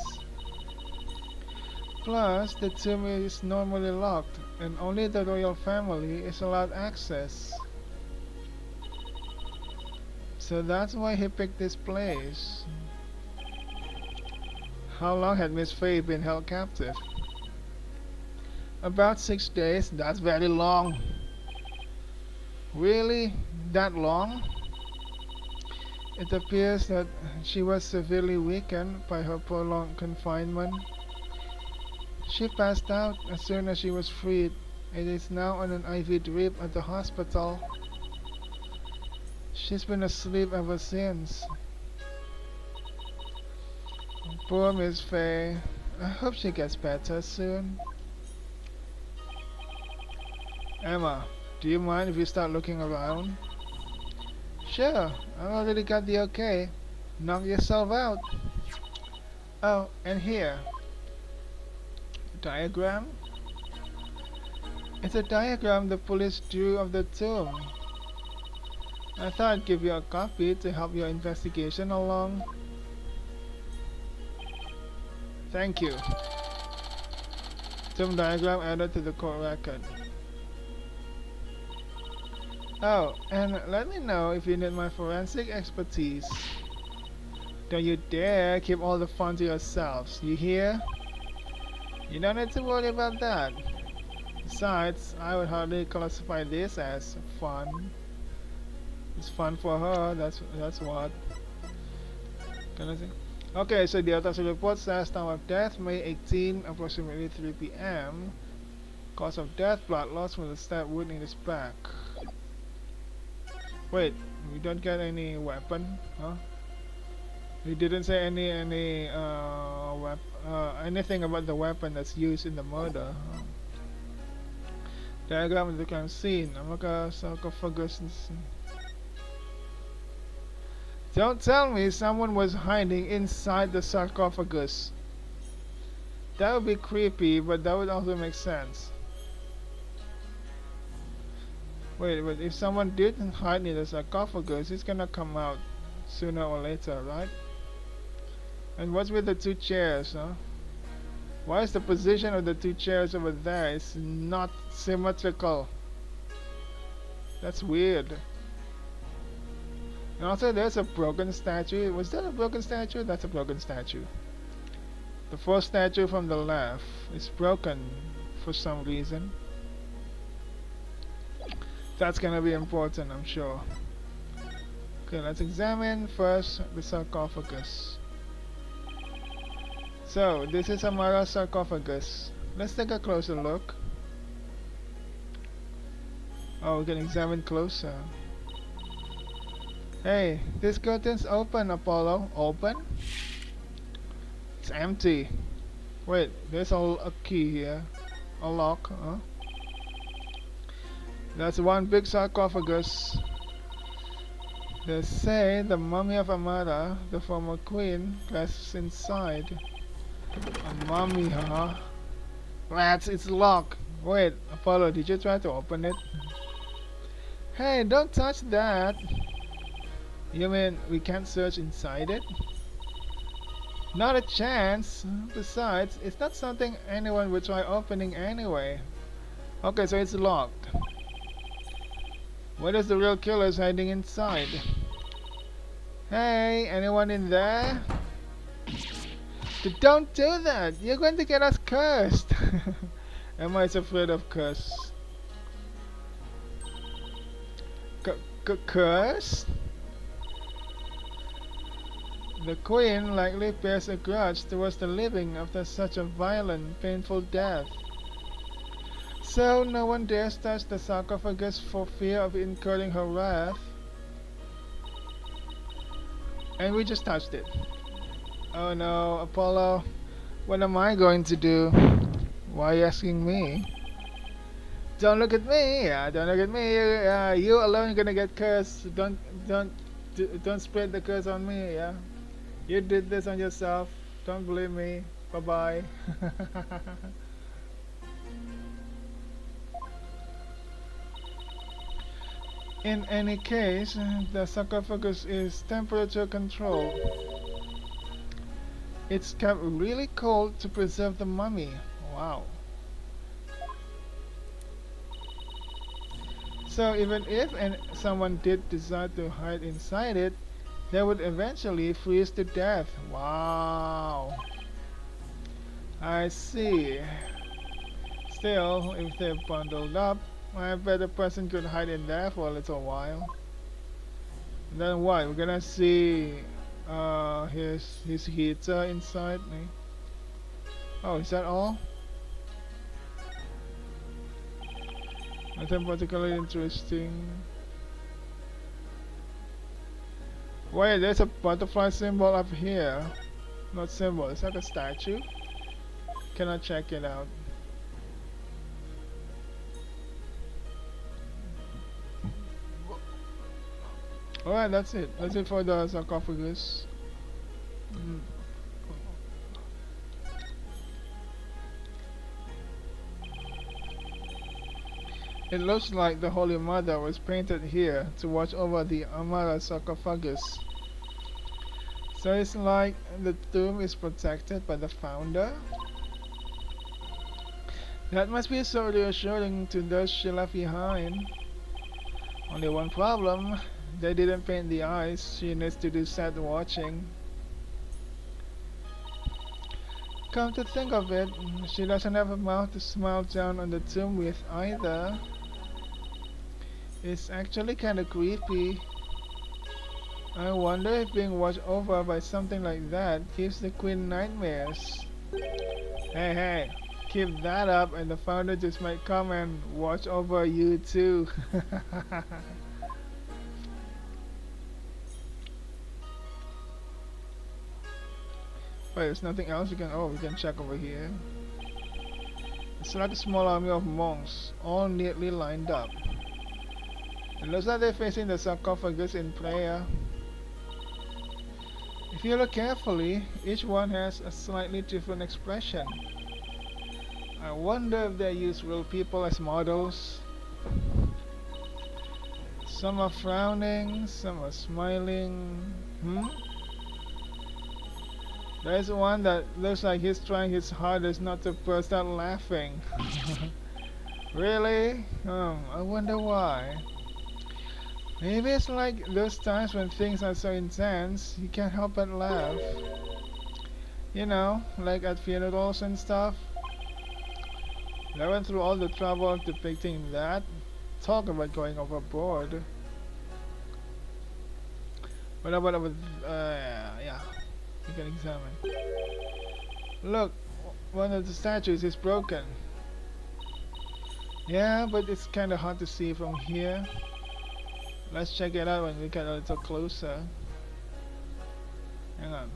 Plus, the tomb is normally locked, and only the royal family is allowed access. So that's why he picked this place. How long had Miss Faye been held captive? About 6 days. That's very long. Really? That long? It appears that she was severely weakened by her prolonged confinement. She passed out as soon as she was freed and is now on an IV drip at the hospital. She's been asleep ever since. Poor Miss Faye. I hope she gets better soon. Emma, do you mind if you start looking around? Sure, I already got the okay. Knock yourself out. Oh, and here. Diagram? It's a diagram the police drew of the tomb. I thought I'd give you a copy to help your investigation along. Thank you. Tomb diagram added to the court record. Oh, and let me know if you need my forensic expertise. Don't you dare keep all the fun to yourselves, you hear? You don't need to worry about that. Besides, I would hardly classify this as fun. It's fun for her, that's what. Can I see? Okay, so the autopsy report says time of death, May 18, approximately 3 p.m. Cause of death, blood loss from the stab wound in his back. Wait, we don't get any weapon, huh? We didn't say anything about the weapon that's used in the murder. Huh? Diagram of the crime scene. Amaka sarcophagus. Don't tell me someone was hiding inside the sarcophagus. That would be creepy, but that would also make sense. Wait, but if someone did hide in the sarcophagus, it's gonna come out sooner or later, right? And what's with the two chairs, huh? Why is the position of the two chairs over there? It's not symmetrical. That's weird. And also there's a broken statue. Was that a broken statue? That's a broken statue. The first statue from the left is broken for some reason. That's gonna be important, I'm sure. Okay, let's examine first the sarcophagus. So, this is Amara's sarcophagus. Let's take a closer look. Oh, we can examine closer. Hey, this curtain's open, Apollo. Open? It's empty. Wait, there's a key here. A lock, huh? That's one big sarcophagus. They say the mummy of Amara, the former queen, rests inside. A mummy, huh? Rats, it's locked. Wait, Apollo, did you try to open it? Hey, don't touch that. You mean we can't search inside it? Not a chance. Besides, it's not something anyone would try opening anyway. Okay, so it's locked. What is the real killer's hiding inside? Hey, anyone in there? Don't do that! You're going to get us cursed! Emma is afraid of curse. Curse? The queen likely bears a grudge towards the living after such a violent, painful death. So no one dares touch the sarcophagus for fear of incurring her wrath. And we just touched it. Oh no, Apollo, what am I going to do? Why are you asking me? Don't look at me. Don't look at me. You alone gonna get cursed. Don't spread the curse on me. Yeah. You did this on yourself. Don't believe me. Bye bye. In any case, the sarcophagus is temperature controlled. It's kept really cold to preserve the mummy. Wow. So even if someone did decide to hide inside it, they would eventually freeze to death. Wow. I see. Still, if they're bundled up, I bet a person could hide in there for a little while. And then what? We're gonna see his heater inside me. Oh, is that all? Nothing particularly interesting. Wait, there's a butterfly symbol up here. Not symbol, it's like a statue. Can I check it out? Alright, that's it. That's it for the sarcophagus. Mm. It looks like the Holy Mother was painted here to watch over the Amara sarcophagus. So it's like the tomb is protected by the founder? That must be so reassuring to those she left behind. Only one problem, they didn't paint the eyes. She needs to do sad watching. Come to think of it, she doesn't have a mouth to smile down on the tomb with either. It's actually kinda creepy. I wonder if being watched over by something like that gives the queen nightmares. Hey, keep that up and the founder just might come and watch over you too. Wait, there's nothing else we can check over here. It's like a small army of monks, all neatly lined up. It looks like they're facing the sarcophagus in prayer. If you look carefully, each one has a slightly different expression. I wonder if they use real people as models. Some are frowning, some are smiling. There's one that looks like he's trying his hardest not to burst out laughing. Really? I wonder why. Maybe it's like those times when things are so intense, you can't help but laugh. You know, like at funerals and stuff. I went through all the trouble of depicting that. Talk about going overboard. What about yeah, you can examine. Look, one of the statues is broken. Yeah, but it's kinda hard to see from here. Let's check it out when we get a little closer. Hang on.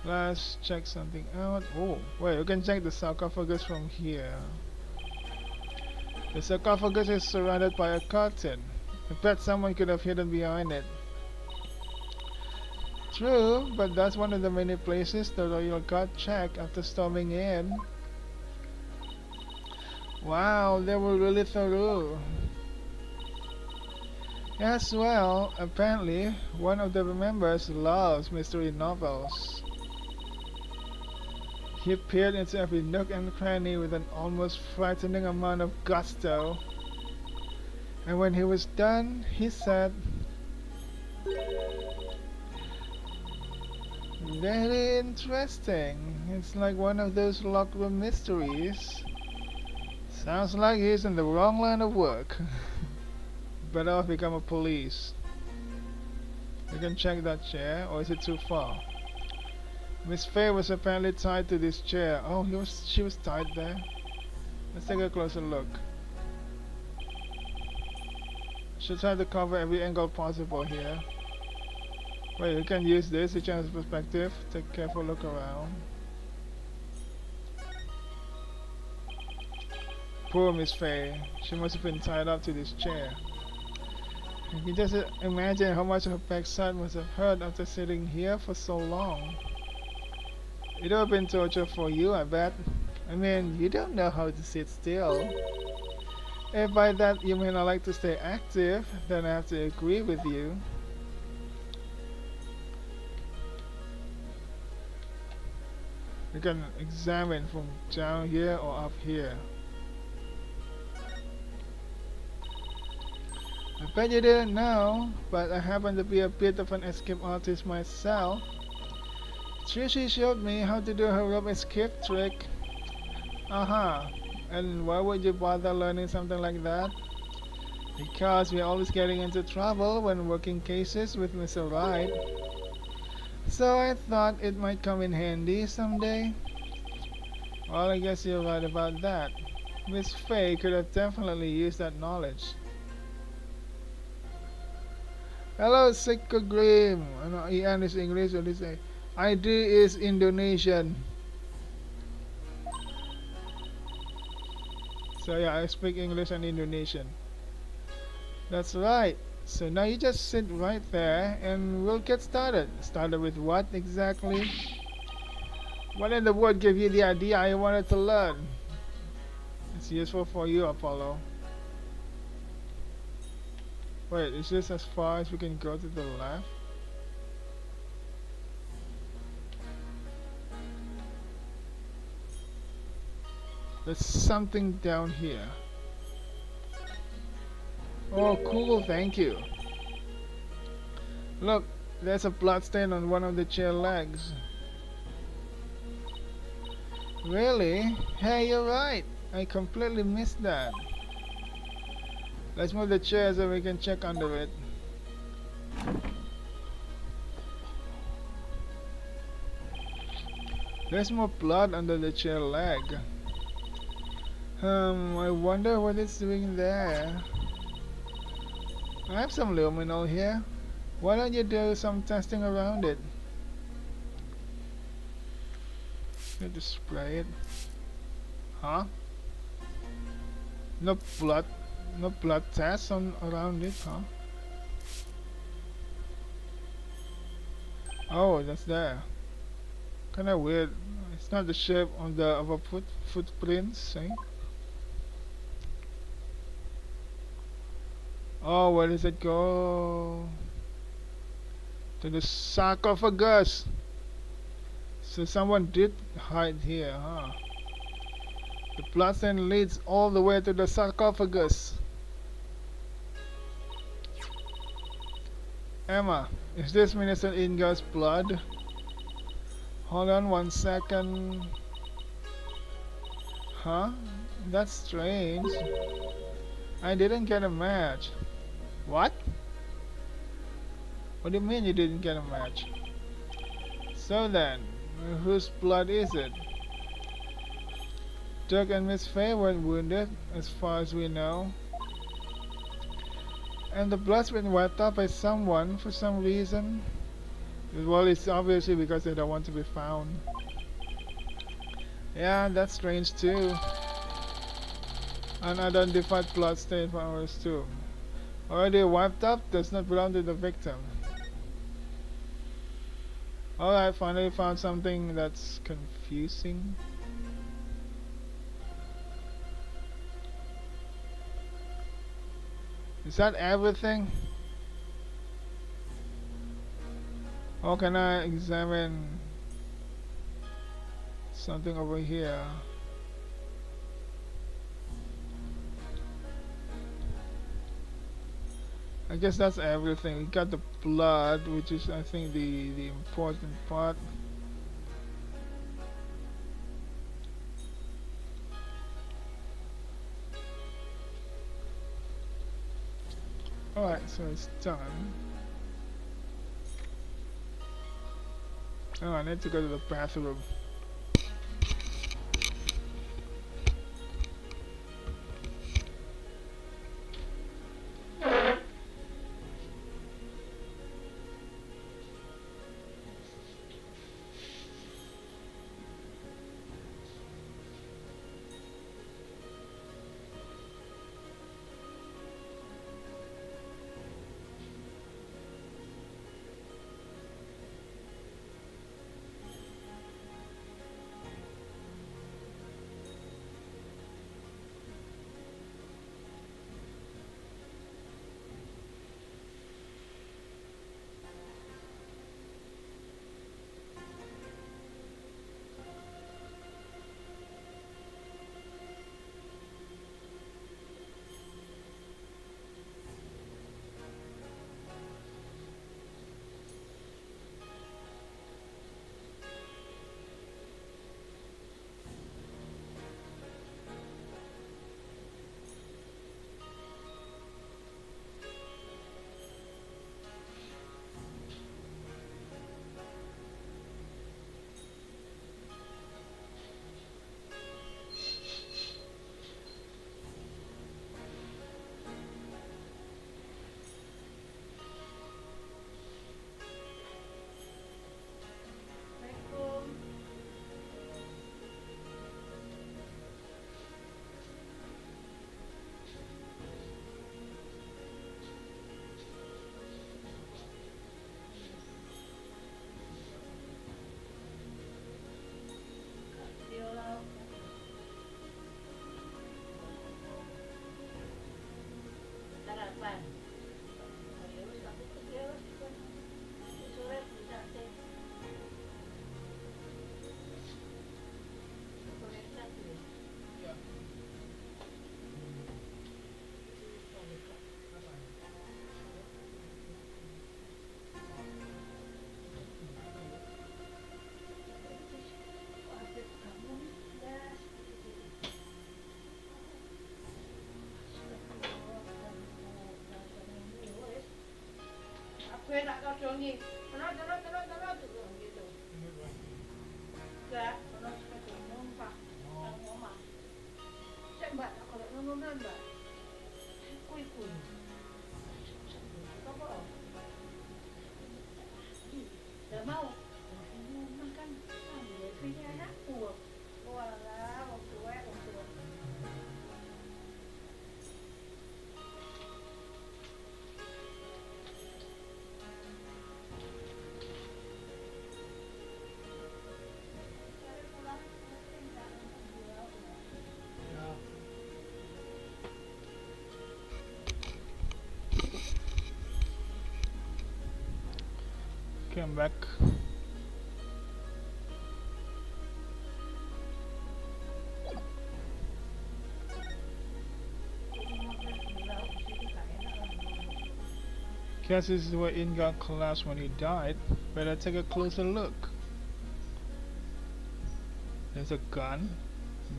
Let's check something out. Oh, wait, you can check the sarcophagus from here. The sarcophagus is surrounded by a curtain. I bet someone could have hidden behind it. True, but that's one of the many places the royal guard checked after storming in. Wow, they were really thorough. As well, apparently, one of the members loves mystery novels. He peered into every nook and cranny with an almost frightening amount of gusto. And when he was done, he said, "Very interesting. It's like one of those locked room mysteries. Sounds like he's in the wrong line of work." Better off become a police. You can check that chair, or is it too far? Miss Faye was apparently tied to this chair. Oh, she was tied there. Let's take a closer look. Should try to cover every angle possible here. Wait, you can use this to change perspective. Take a careful look around. Poor Miss Faye. She must have been tied up to this chair. You can just imagine how much her backside must have hurt after sitting here for so long. It would have been torture for you, I bet. I mean, you don't know how to sit still. If by that you mean I like to stay active, then I have to agree with you. You can examine from down here or up here. I bet you didn't know, but I happen to be a bit of an escape artist myself. Trishi showed me how to do her rope escape trick. Aha. And why would you bother learning something like that? Because we're always getting into trouble when working cases with Mr. Wright. So I thought it might come in handy someday. Well, I guess you're right about that. Miss Faye could have definitely used that knowledge. Hello, Siko Grim. Ano, Ian is English, what do you say? ID is Indonesian. So yeah, I speak English and Indonesian. That's right. So now you just sit right there and we'll get started. Started with what exactly? What in the world gave you the idea I wanted to learn? It's useful for you, Apollo. Wait, is this as far as we can go to the left? There's something down here. Oh, cool, thank you. Look, there's a blood stain on one of the chair legs. Really? Hey, you're right. I completely missed that. Let's move the chair so we can check under it. There's more blood under the chair leg. I wonder what it's doing there. I have some luminol here. Why don't you do some testing around it? Need to spray it. Huh? No blood tests on around it, huh? Oh, that's there. Kinda weird. It's not the shape of a footprints, eh? Oh, where does it go? To the sarcophagus. So someone did hide here, huh? The blood stain leads all the way to the sarcophagus. Emma, is this Minister Inga's blood? Hold on 1 second. Huh? That's strange. I didn't get a match. What? What do you mean you didn't get a match? So then, whose blood is it? Doug and Miss Faye weren't wounded, as far as we know. And the blood's been wiped out by someone for some reason. Well, it's obviously because they don't want to be found. Yeah, that's strange too. Unidentified blood stain flowers too. Already wiped up, does not belong to the victim. Alright, finally found something that's confusing. Is that everything? Or can I examine something over here? I guess that's everything. We got the blood, which is I think the important part. Alright, so it's done. Oh, I need to go to the bathroom. Aku nak kau congi. Tenang gitu. Enggak, tenang sekali. Numpang. Mama. Cek mbak, kalau nunan mbak. Kui. Apa? Dah mau. Makan. Biasanya anakku. Walah, wong tua. Okay, I'm back. Guess this is where In got collapsed when he died. Better take a closer look. There's a gun,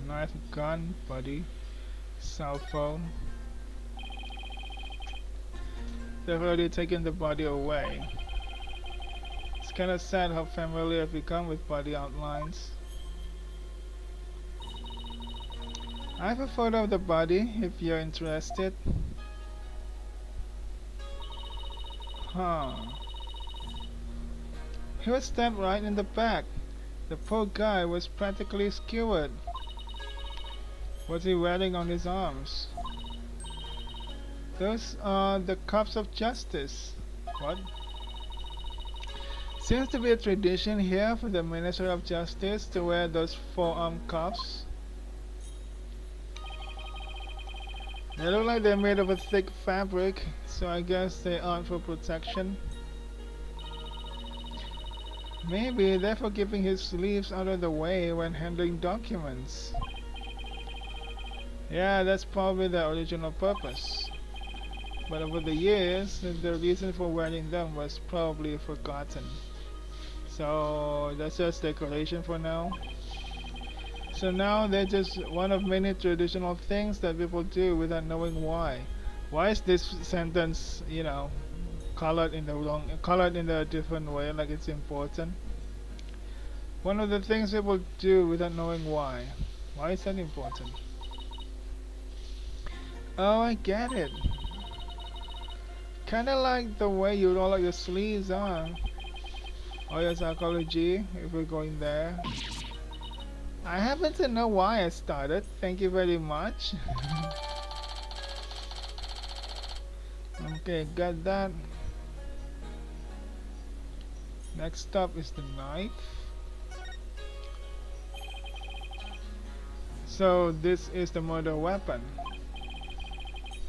knife, gun, buddy, cell phone. They've already taken the body away. It's kinda sad how familiar I've become with body outlines. I have a photo of the body if you're interested. Huh. He was stabbed right in the back. The poor guy was practically skewered. What's he wearing on his arms? Those are the cuffs of justice. What? Seems to be a tradition here for the Minister of Justice to wear those forearm cuffs. They look like they're made of a thick fabric, so I guess they aren't for protection. Maybe they're for keeping his sleeves out of the way when handling documents. Yeah, that's probably the original purpose. But over the years, the reason for wearing them was probably forgotten. So that's just decoration for now. So now they're just one of many traditional things that people do without knowing why. Why is this sentence, colored in the different way, like it's important? One of the things people do without knowing why. Why is that important? Oh, I get it. Kinda like the way you roll out your sleeves, huh? Or your psychology, if we're going there. I happen to know why I started. Thank you very much. Okay, got that. Next up is the knife. So this is the murder weapon.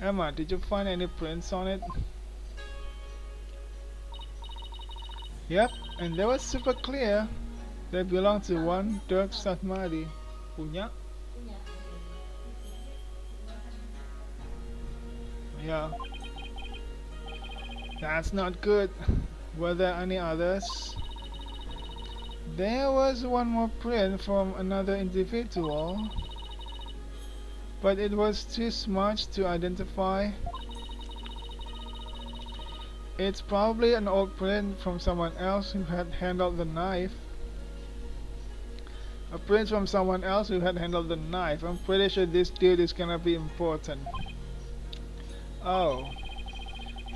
Emma, did you find any prints on it? Yep, and they were super clear. They belong to one Dirk Satmadi. Punya? Yeah. That's not good. Were there any others? There was one more print from another individual, but it was too smudged to identify. It's probably an old print from someone else who had handled the knife. A print from someone else who had handled the knife. I'm pretty sure this dude is gonna be important. Oh.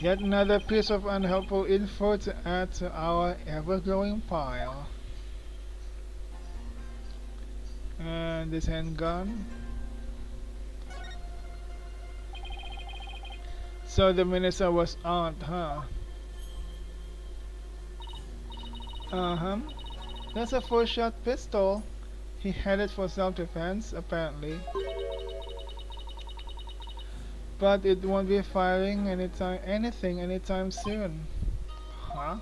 Yet another piece of unhelpful info to add to our ever-growing pile. And this handgun. So the minister was armed, huh? Uh-huh. That's a 4-shot pistol. He had it for self-defense, apparently. But it won't be firing anything anytime soon. Huh?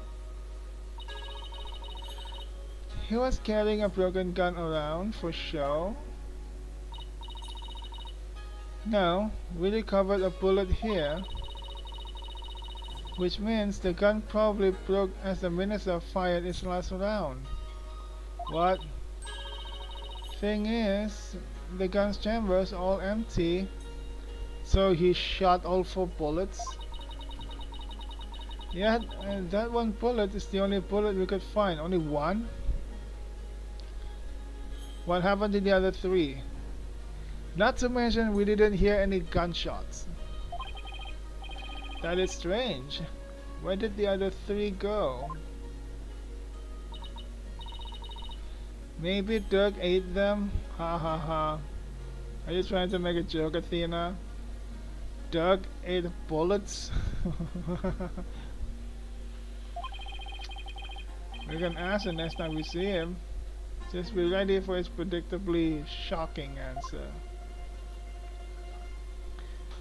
He was carrying a broken gun around for show. No, we recovered a bullet here. Which means the gun probably broke as the minister fired its last round. What? Thing is, the gun's chamber's all empty. So he shot all 4 bullets. Yeah, and that one bullet is the only bullet we could find. Only one? What happened to the other 3? Not to mention we didn't hear any gunshots. That is strange. Where did the other 3 go? Maybe Dirk ate them? Ha ha ha. Are you trying to make a joke, Athena? Dirk ate bullets? We can ask him next time we see him. Just be ready for his predictably shocking answer.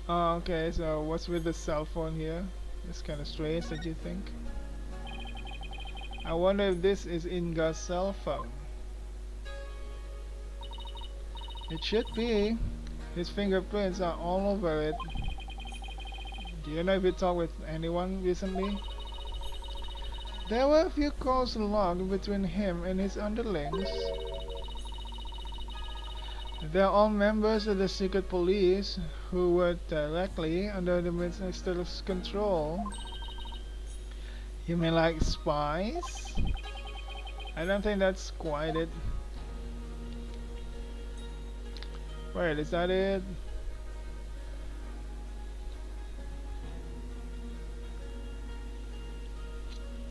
Oh, okay, so what's with the cell phone here? It's kind of strange, don't you think? I wonder if this is Inga's cell phone. It should be. His fingerprints are all over it. Do you know if he talked with anyone recently? There were a few calls logged between him and his underlings. They're all members of the secret police who were directly under the minister's control. You mean like spies? I don't think that's quite it. Wait, is that it?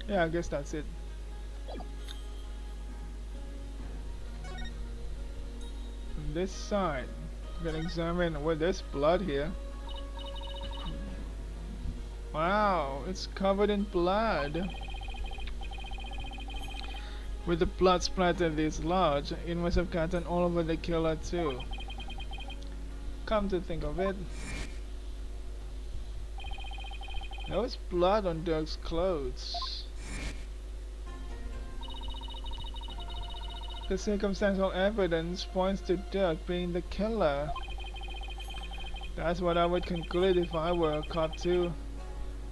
Yeah, I guess that's it. From this side, we can examine. Well, there's blood here. Wow, it's covered in blood. With the blood splattered this large, it must have gotten all over the killer too. Come to think of it, there was blood on Dirk's clothes. The circumstantial evidence points to Dirk being the killer. That's what I would conclude if I were a cop too.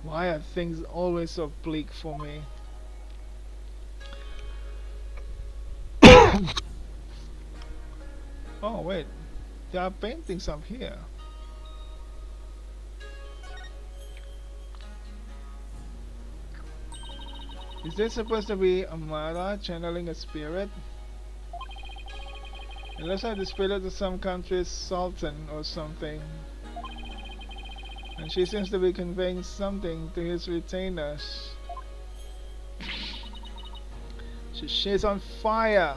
Why are things always so bleak for me? Oh wait, there are paintings up here. Is this supposed to be Amara channeling a spirit? It looks like this belonged to some country's sultan or something. And she seems to be conveying something to his retainers. She's on fire!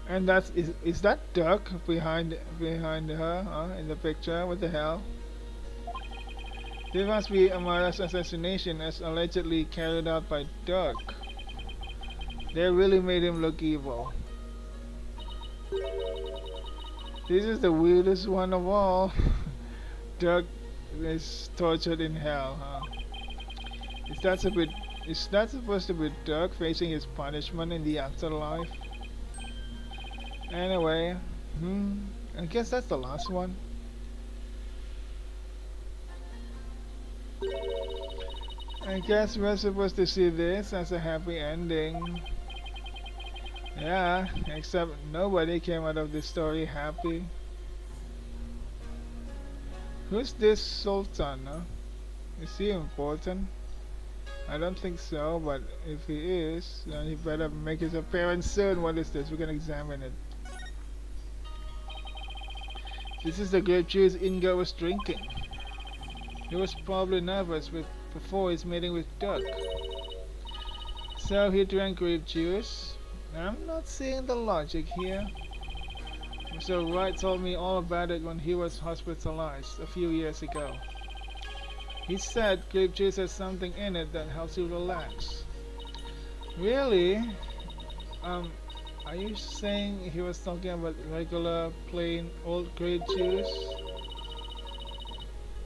And is that Duck behind her, in the picture? What the hell? This must be Amara's assassination as allegedly carried out by Duck. They really made him look evil. This is the weirdest one of all. Duck is tortured in hell, huh? Is that supposed to be Duck facing his punishment in the afterlife? Anyway, I guess that's the last one. I guess we're supposed to see this as a happy ending. Yeah, except nobody came out of this story happy. Who's this Sultan, huh? Is he important? I don't think so, but if he is, then he better make his appearance soon. What is this? We can examine it. This is the grape juice Inga was drinking. He was probably nervous before his meeting with Duck. So he drank grape juice. I'm not seeing the logic here. Mr. Wright told me all about it when he was hospitalized a few years ago. He said grape juice has something in it that helps you relax. Really? Are you saying he was talking about regular, plain, old grape juice?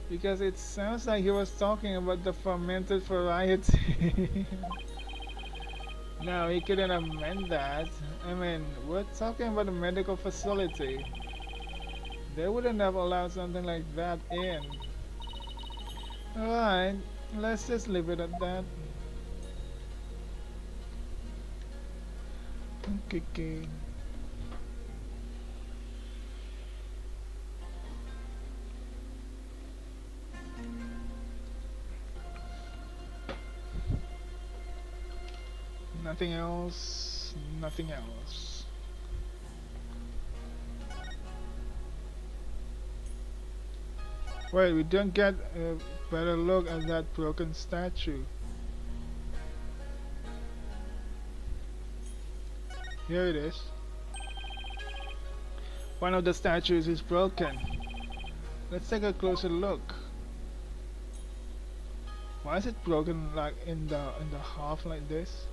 Because it sounds like he was talking about the fermented variety. No, he couldn't have meant that. I mean, we're talking about a medical facility. They wouldn't have allowed something like that in. Alright, let's just leave it at that. Okay. Nothing else. Nothing else. Wait, we don't get a better look at that broken statue. Here it is. One of the statues is broken. Let's take a closer look. Why is it broken like in the half like this?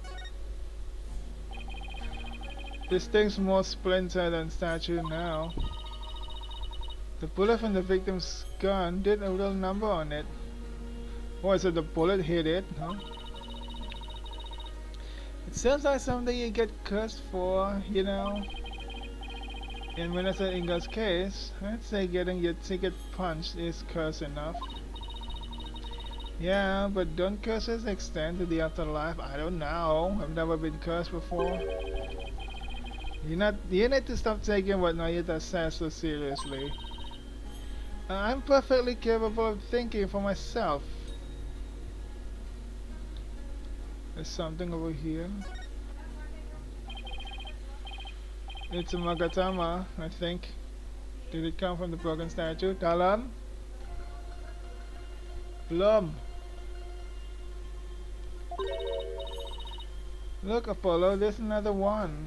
This thing's more splintered than statue now. The bullet from the victim's gun did a real number on it. Oh, so the bullet hit it, huh? It sounds like something you get cursed for, you know. In Minister Inga's case, I'd say getting your ticket punched is curse enough. Yeah, but don't curses extend to the afterlife? I don't know. I've never been cursed before. You need to stop taking what Nayita says so seriously. I'm perfectly capable of thinking for myself. There's something over here. It's a Magatama, I think. Did it come from the broken statue? Dalam? Blum! Look, Apollo, there's another one.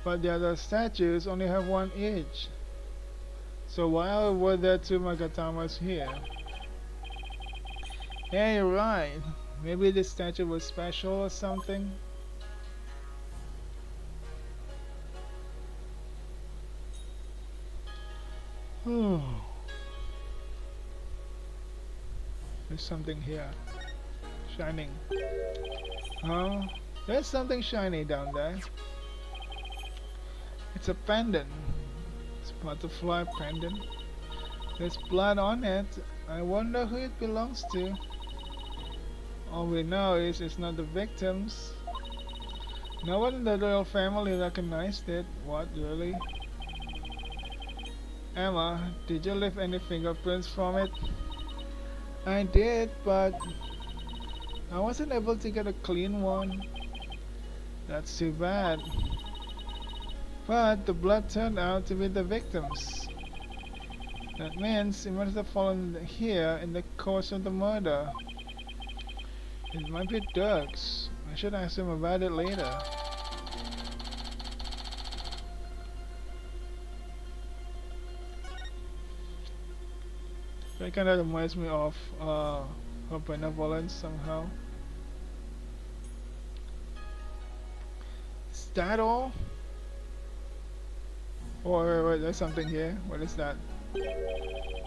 But the other statues only have one each. So why were there two Magatamas here? Yeah, you're right. Maybe this statue was special or something? There's something here. Shining. Oh, there's something shiny down there. It's a pendant. It's a butterfly pendant. There's blood on it. I wonder who it belongs to. All we know is it's not the victims. No one in the royal family recognized it. What, really? Emma, did you leave any fingerprints from it? I did, but I wasn't able to get a clean one. That's too bad. But the blood turned out to be the victims. That means it must have fallen here in the course of the murder. It might be Dirk's. I should ask him about it later. That kind of reminds me of her benevolence somehow. Is that all? Oh, wait, there's something here. What is that?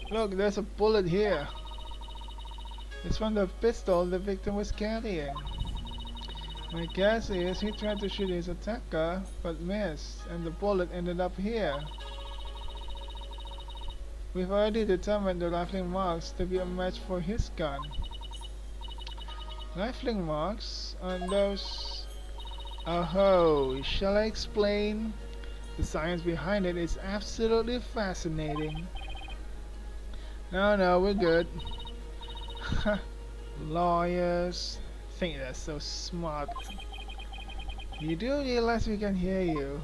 Look, there's a bullet here. It's from the pistol the victim was carrying. My guess is he tried to shoot his attacker, but missed, and the bullet ended up here. We've already determined the rifling marks to be a match for his gun. Rifling marks on those... Oh, shall I explain? The science behind it is absolutely fascinating. No, we're good. Lawyers think they're so smart. You do realize we can hear you.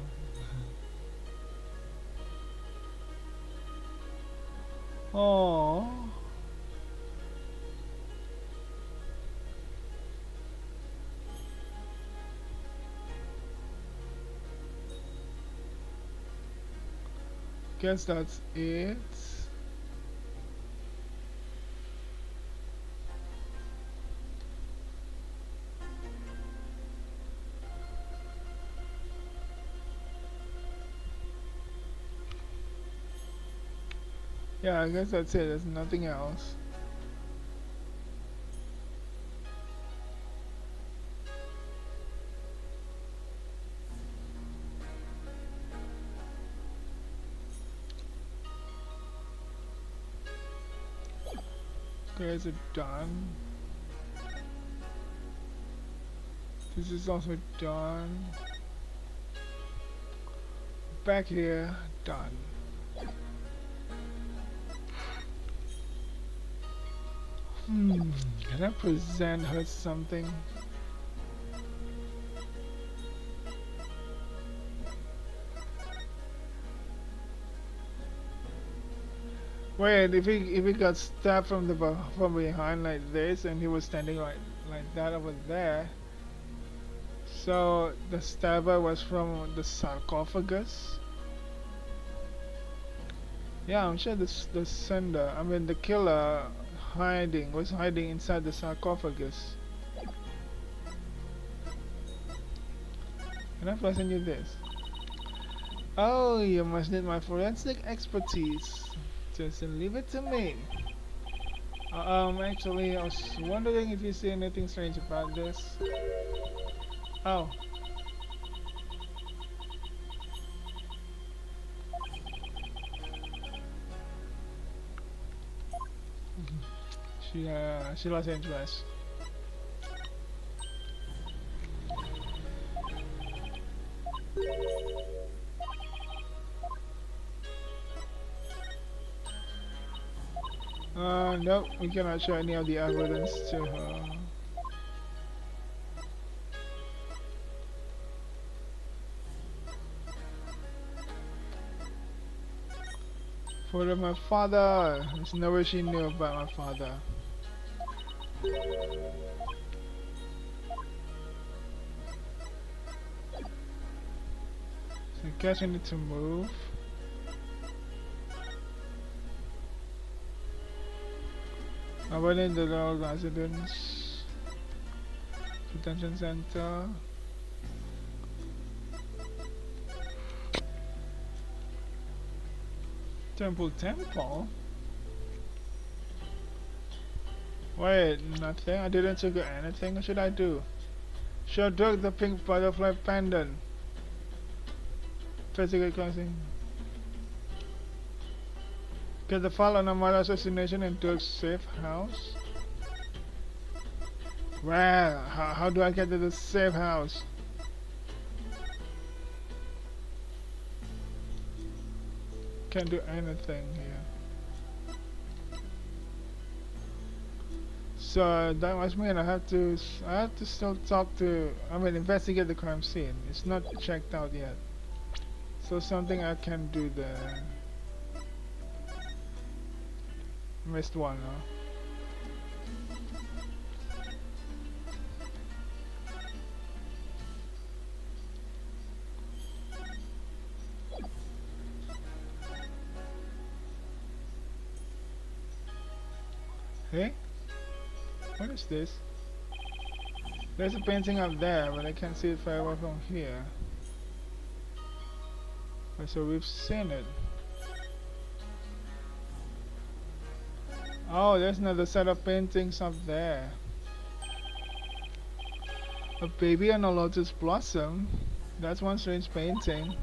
Oh. Guess that's it. Yeah, I guess that's it. There's nothing else. Okay, is it done? This is also done. Back here, done. Can I present her something? Wait, if he got stabbed from from behind like this, and he was standing like that over there, so the stabber was from the sarcophagus. Yeah, I'm sure the sender, I mean the killer, was hiding inside the sarcophagus. Can I present you this? Oh, you must need my forensic expertise. Just leave it to me. Actually, I was wondering if you see anything strange about this. Oh. She lost interest. Nope, we cannot show any of the evidence to her. For my father, there's no way she knew about my father. So I guess I need to move. I went in the royal residence, detention center. Temple? Wait, nothing? I didn't trigger anything? What should I do? Show Dirk the pink butterfly pendant. Physical crossing. Get the file on a murder assassination in Dirk's safe house? Well, how do I get to the safe house? Can't do anything here. So that must mean I have to still talk to, I mean, investigate the crime scene. It's not checked out yet. So something I can do there. Missed one, huh? Hey, what is this? There's a painting up there, but I can't see it very well from here. Oh, so we've seen it. Oh, there's another set of paintings up there. A baby and a lotus blossom. That's one strange painting.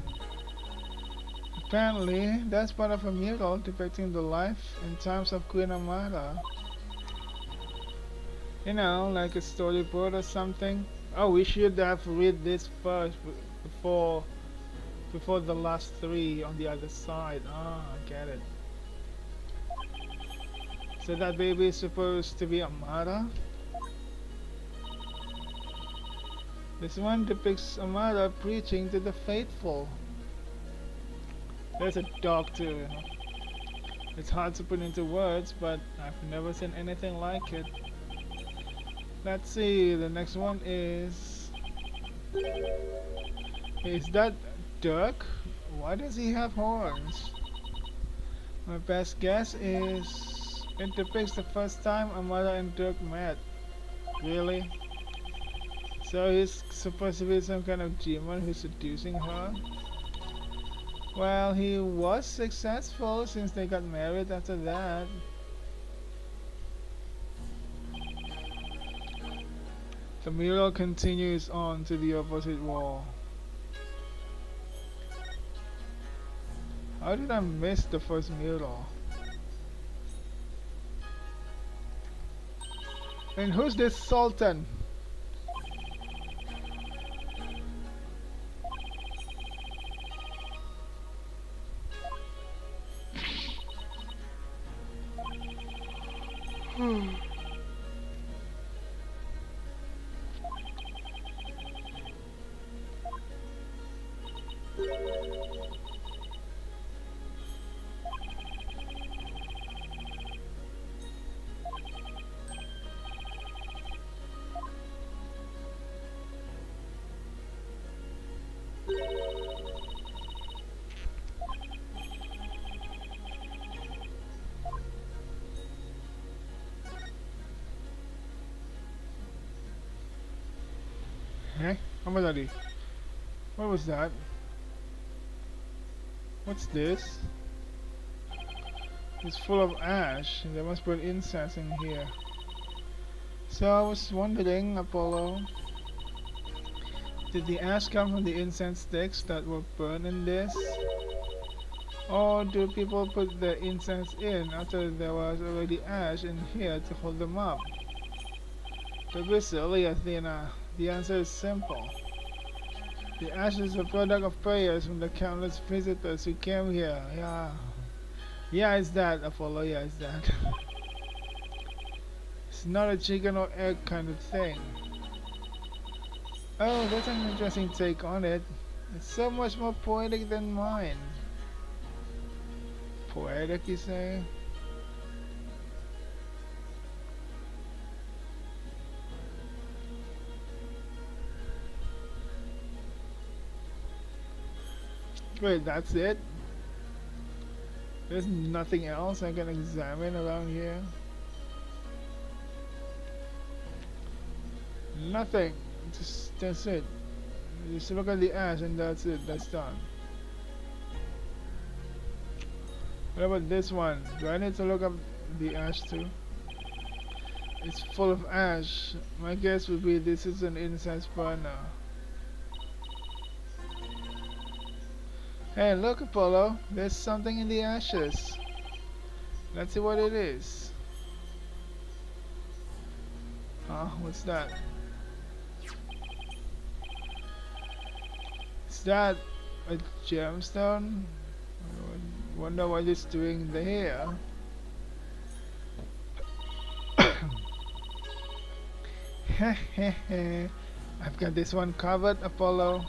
Apparently, that's part of a mural depicting the life and times of Queen Amara. You know, like a storyboard or something. Oh, we should have read this first before the last three on the other side. Ah, I get it. So that baby is supposed to be Amara? This one depicts Amara preaching to the faithful. There's a dog too, you know. It's hard to put into words, but I've never seen anything like it. Let's see, the next one is... Is that Dirk? Why does he have horns? My best guess is... It depicts the first time Amara and Dirk met. Really? So he's supposed to be some kind of demon who's seducing her? Well, he was successful since they got married after that. The mural continues on to the opposite wall. How did I miss the first mural? And who's this Sultan? Eh? Apa tadi? What was that? What's this? It's full of ash. They must put incense in here. So I was wondering, Apollo, did the ash come from the incense sticks that were burned in this? Or do people put the incense in after there was already ash in here to hold them up? Don't be silly, Athena. The answer is simple. The ash is a product of prayers from the countless visitors who came here. Yeah. Yeah, it's that, Apollo. Yeah, it's that. It's not a chicken or egg kind of thing. Oh, that's an interesting take on it. It's so much more poetic than mine. Poetic, you say? Wait, that's it? There's nothing else I can examine around here? Nothing. Just that's it. Just look at the ash and that's it. That's done. What about this one? Do I need to look up the ash too? It's full of ash. My guess would be this is an incense burner. Hey, look, Apollo. There's something in the ashes. Let's see what it is. Huh? What's that? Is that a gemstone? I wonder what it's doing there. I've got this one covered, Apollo.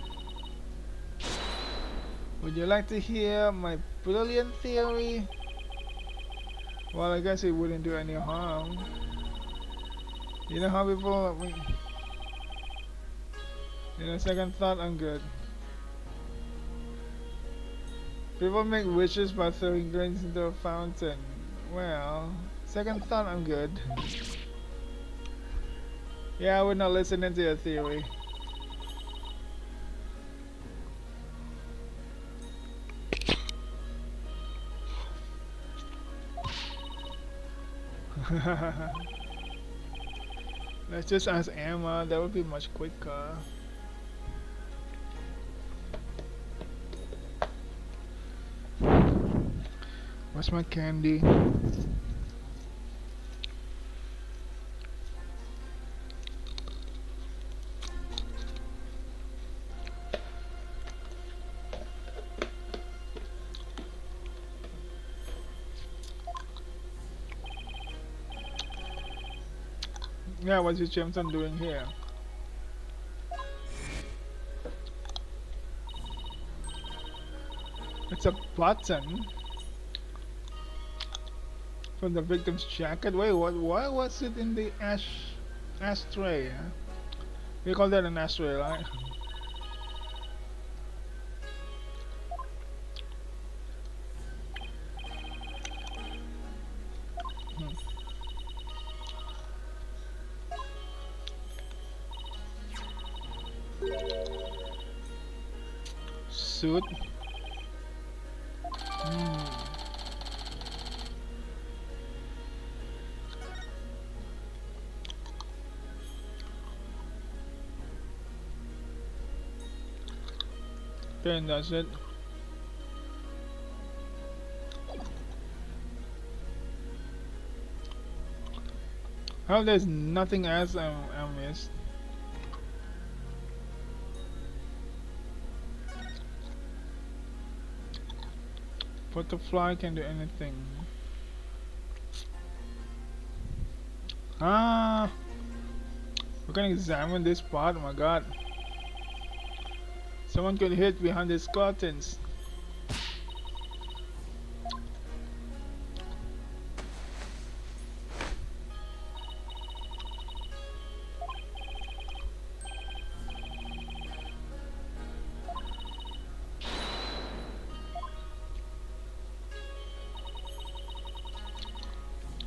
Would you like to hear my brilliant theory? Well, I guess it wouldn't do any harm. You know how people, second thought, I'm good. People make wishes by throwing grains into a fountain. Well, second thought, I'm good. Yeah, I would not listen to your theory. Let's just ask Emma, that would be much quicker. What's my candy? Yeah, what's your Jameson doing here? It's a button from the victim's jacket. Wait, what? Why was it in the ashtray? Huh? We call that an ashtray, right? Hmm. Suit. Hmm. Okay, that's it. How there's nothing else I missed. Butterfly can do anything. Ah, we can examine this part. Oh my god. Someone could hid behind these curtains.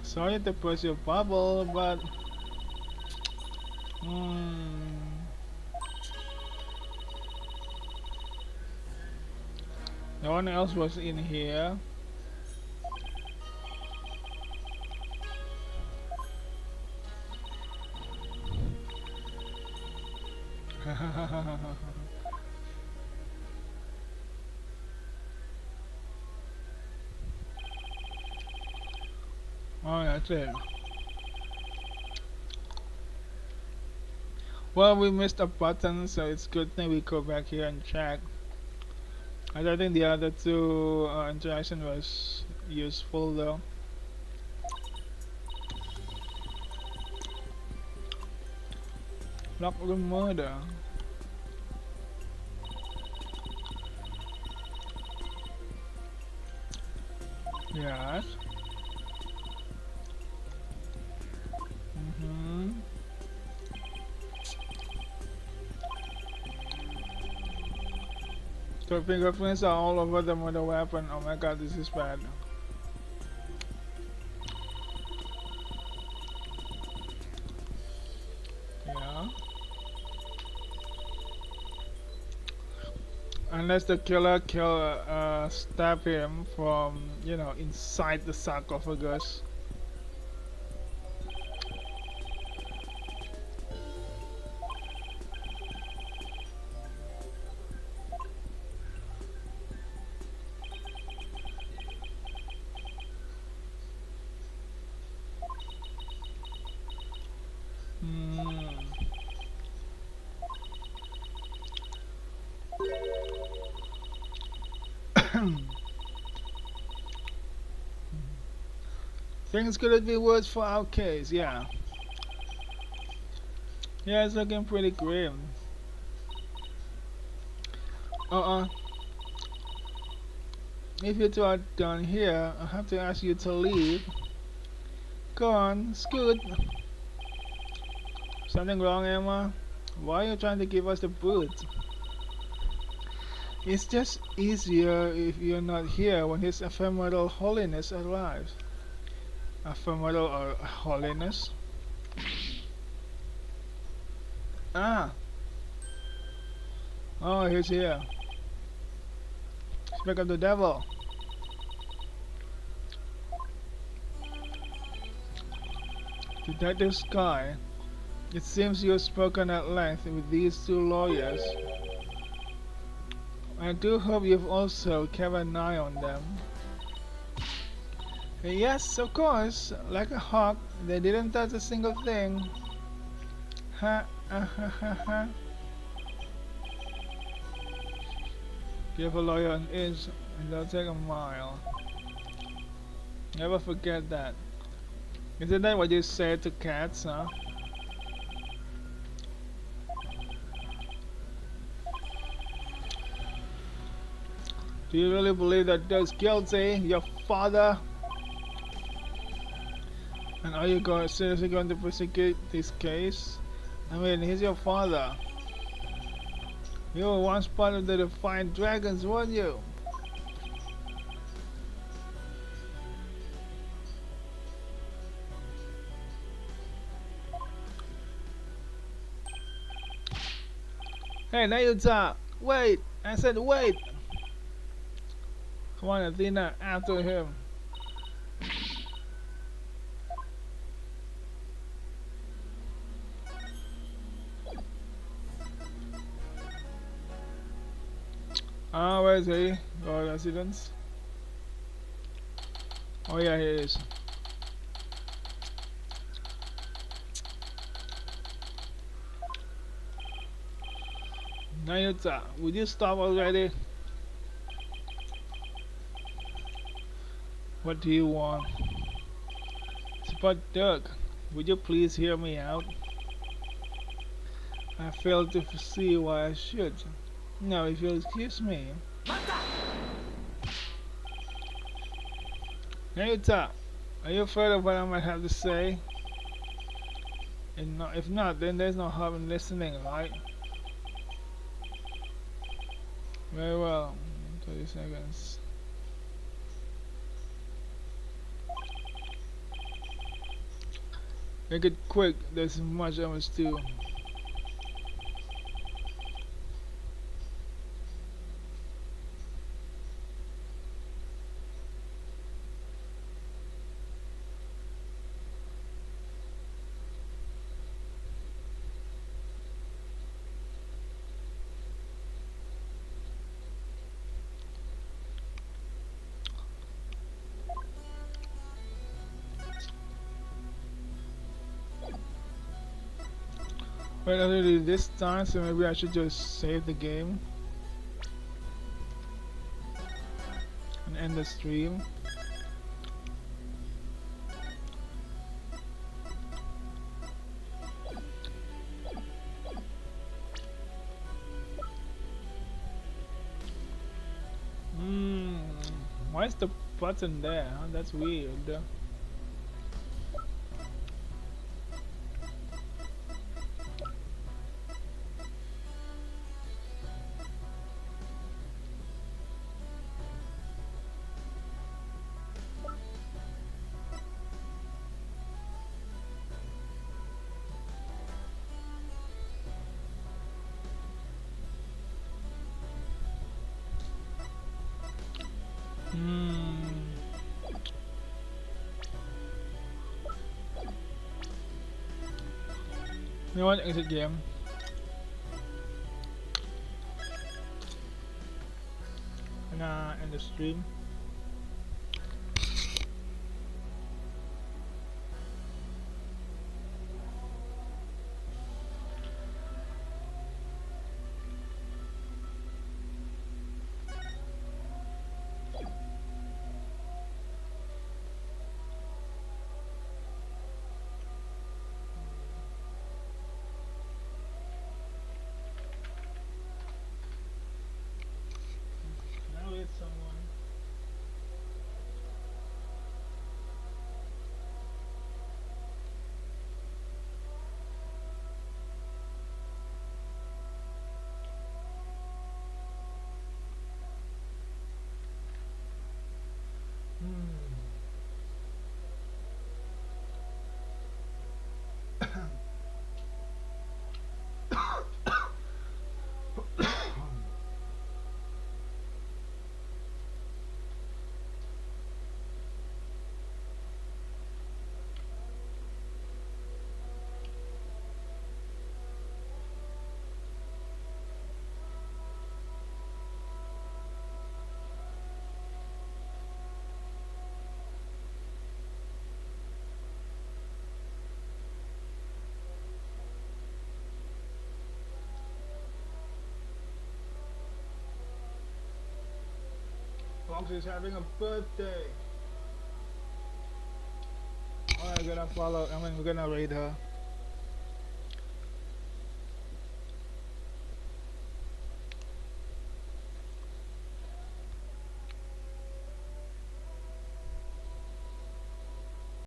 Sorry to push your bubble, but no one else was in here. Oh, that's it. Well, we missed a button, so it's good thing we go back here and check. I don't think the other two interaction was useful though. Lock room murder. Yes. So fingerprints are all over the murder weapon. Oh my god, this is bad. Yeah. Unless the killer stab him from, inside the sarcophagus. Things could be worse for our case, yeah. Yeah, it's looking pretty grim. Uh-uh. If you two are done here, I have to ask you to leave. Go on, scoot. Something wrong, Emma? Why are you trying to give us the boot? It's just easier if you're not here when His Ephemeral Holiness arrives. Ephemeral or Holiness? Ah! Oh, he's here. Speak of the devil. Detective Sky, it seems you've spoken at length with these two lawyers. I do hope you've also kept an eye on them. Yes, of course. Like a hawk, they didn't touch a single thing. Ha, ha, ha, ha. Give a lawyer an inch, and they'll take a mile. Never forget that. Isn't that what you say to cats, huh? Do you really believe that Doug's guilty, your father? And are you seriously going to prosecute this case? I mean, he's your father. You were once part of the Defiant Dragons, weren't you? Hey, Nayuta! Wait! I said wait! Come on, Athena, after him. Ah, where is he? Your residence? Oh yeah, he is. Nayuta, would you stop already? What do you want? It's about Doug. Would you please hear me out? I fail to see why I should. Now, if you'll excuse me. Nayuta, are you afraid of what I might have to say? And no, if not, then there's no harm in listening, right? Very well. 30 seconds. Make it quick, there's much I must do. Wait, I did it this time, so maybe I should just save the game and end the stream. Hmm, why is the button there? Huh? That's weird. Hmm. You know what? Exit game. And end the stream. Fox is having a birthday. Alright, we're gonna follow. I mean, we're gonna raid her.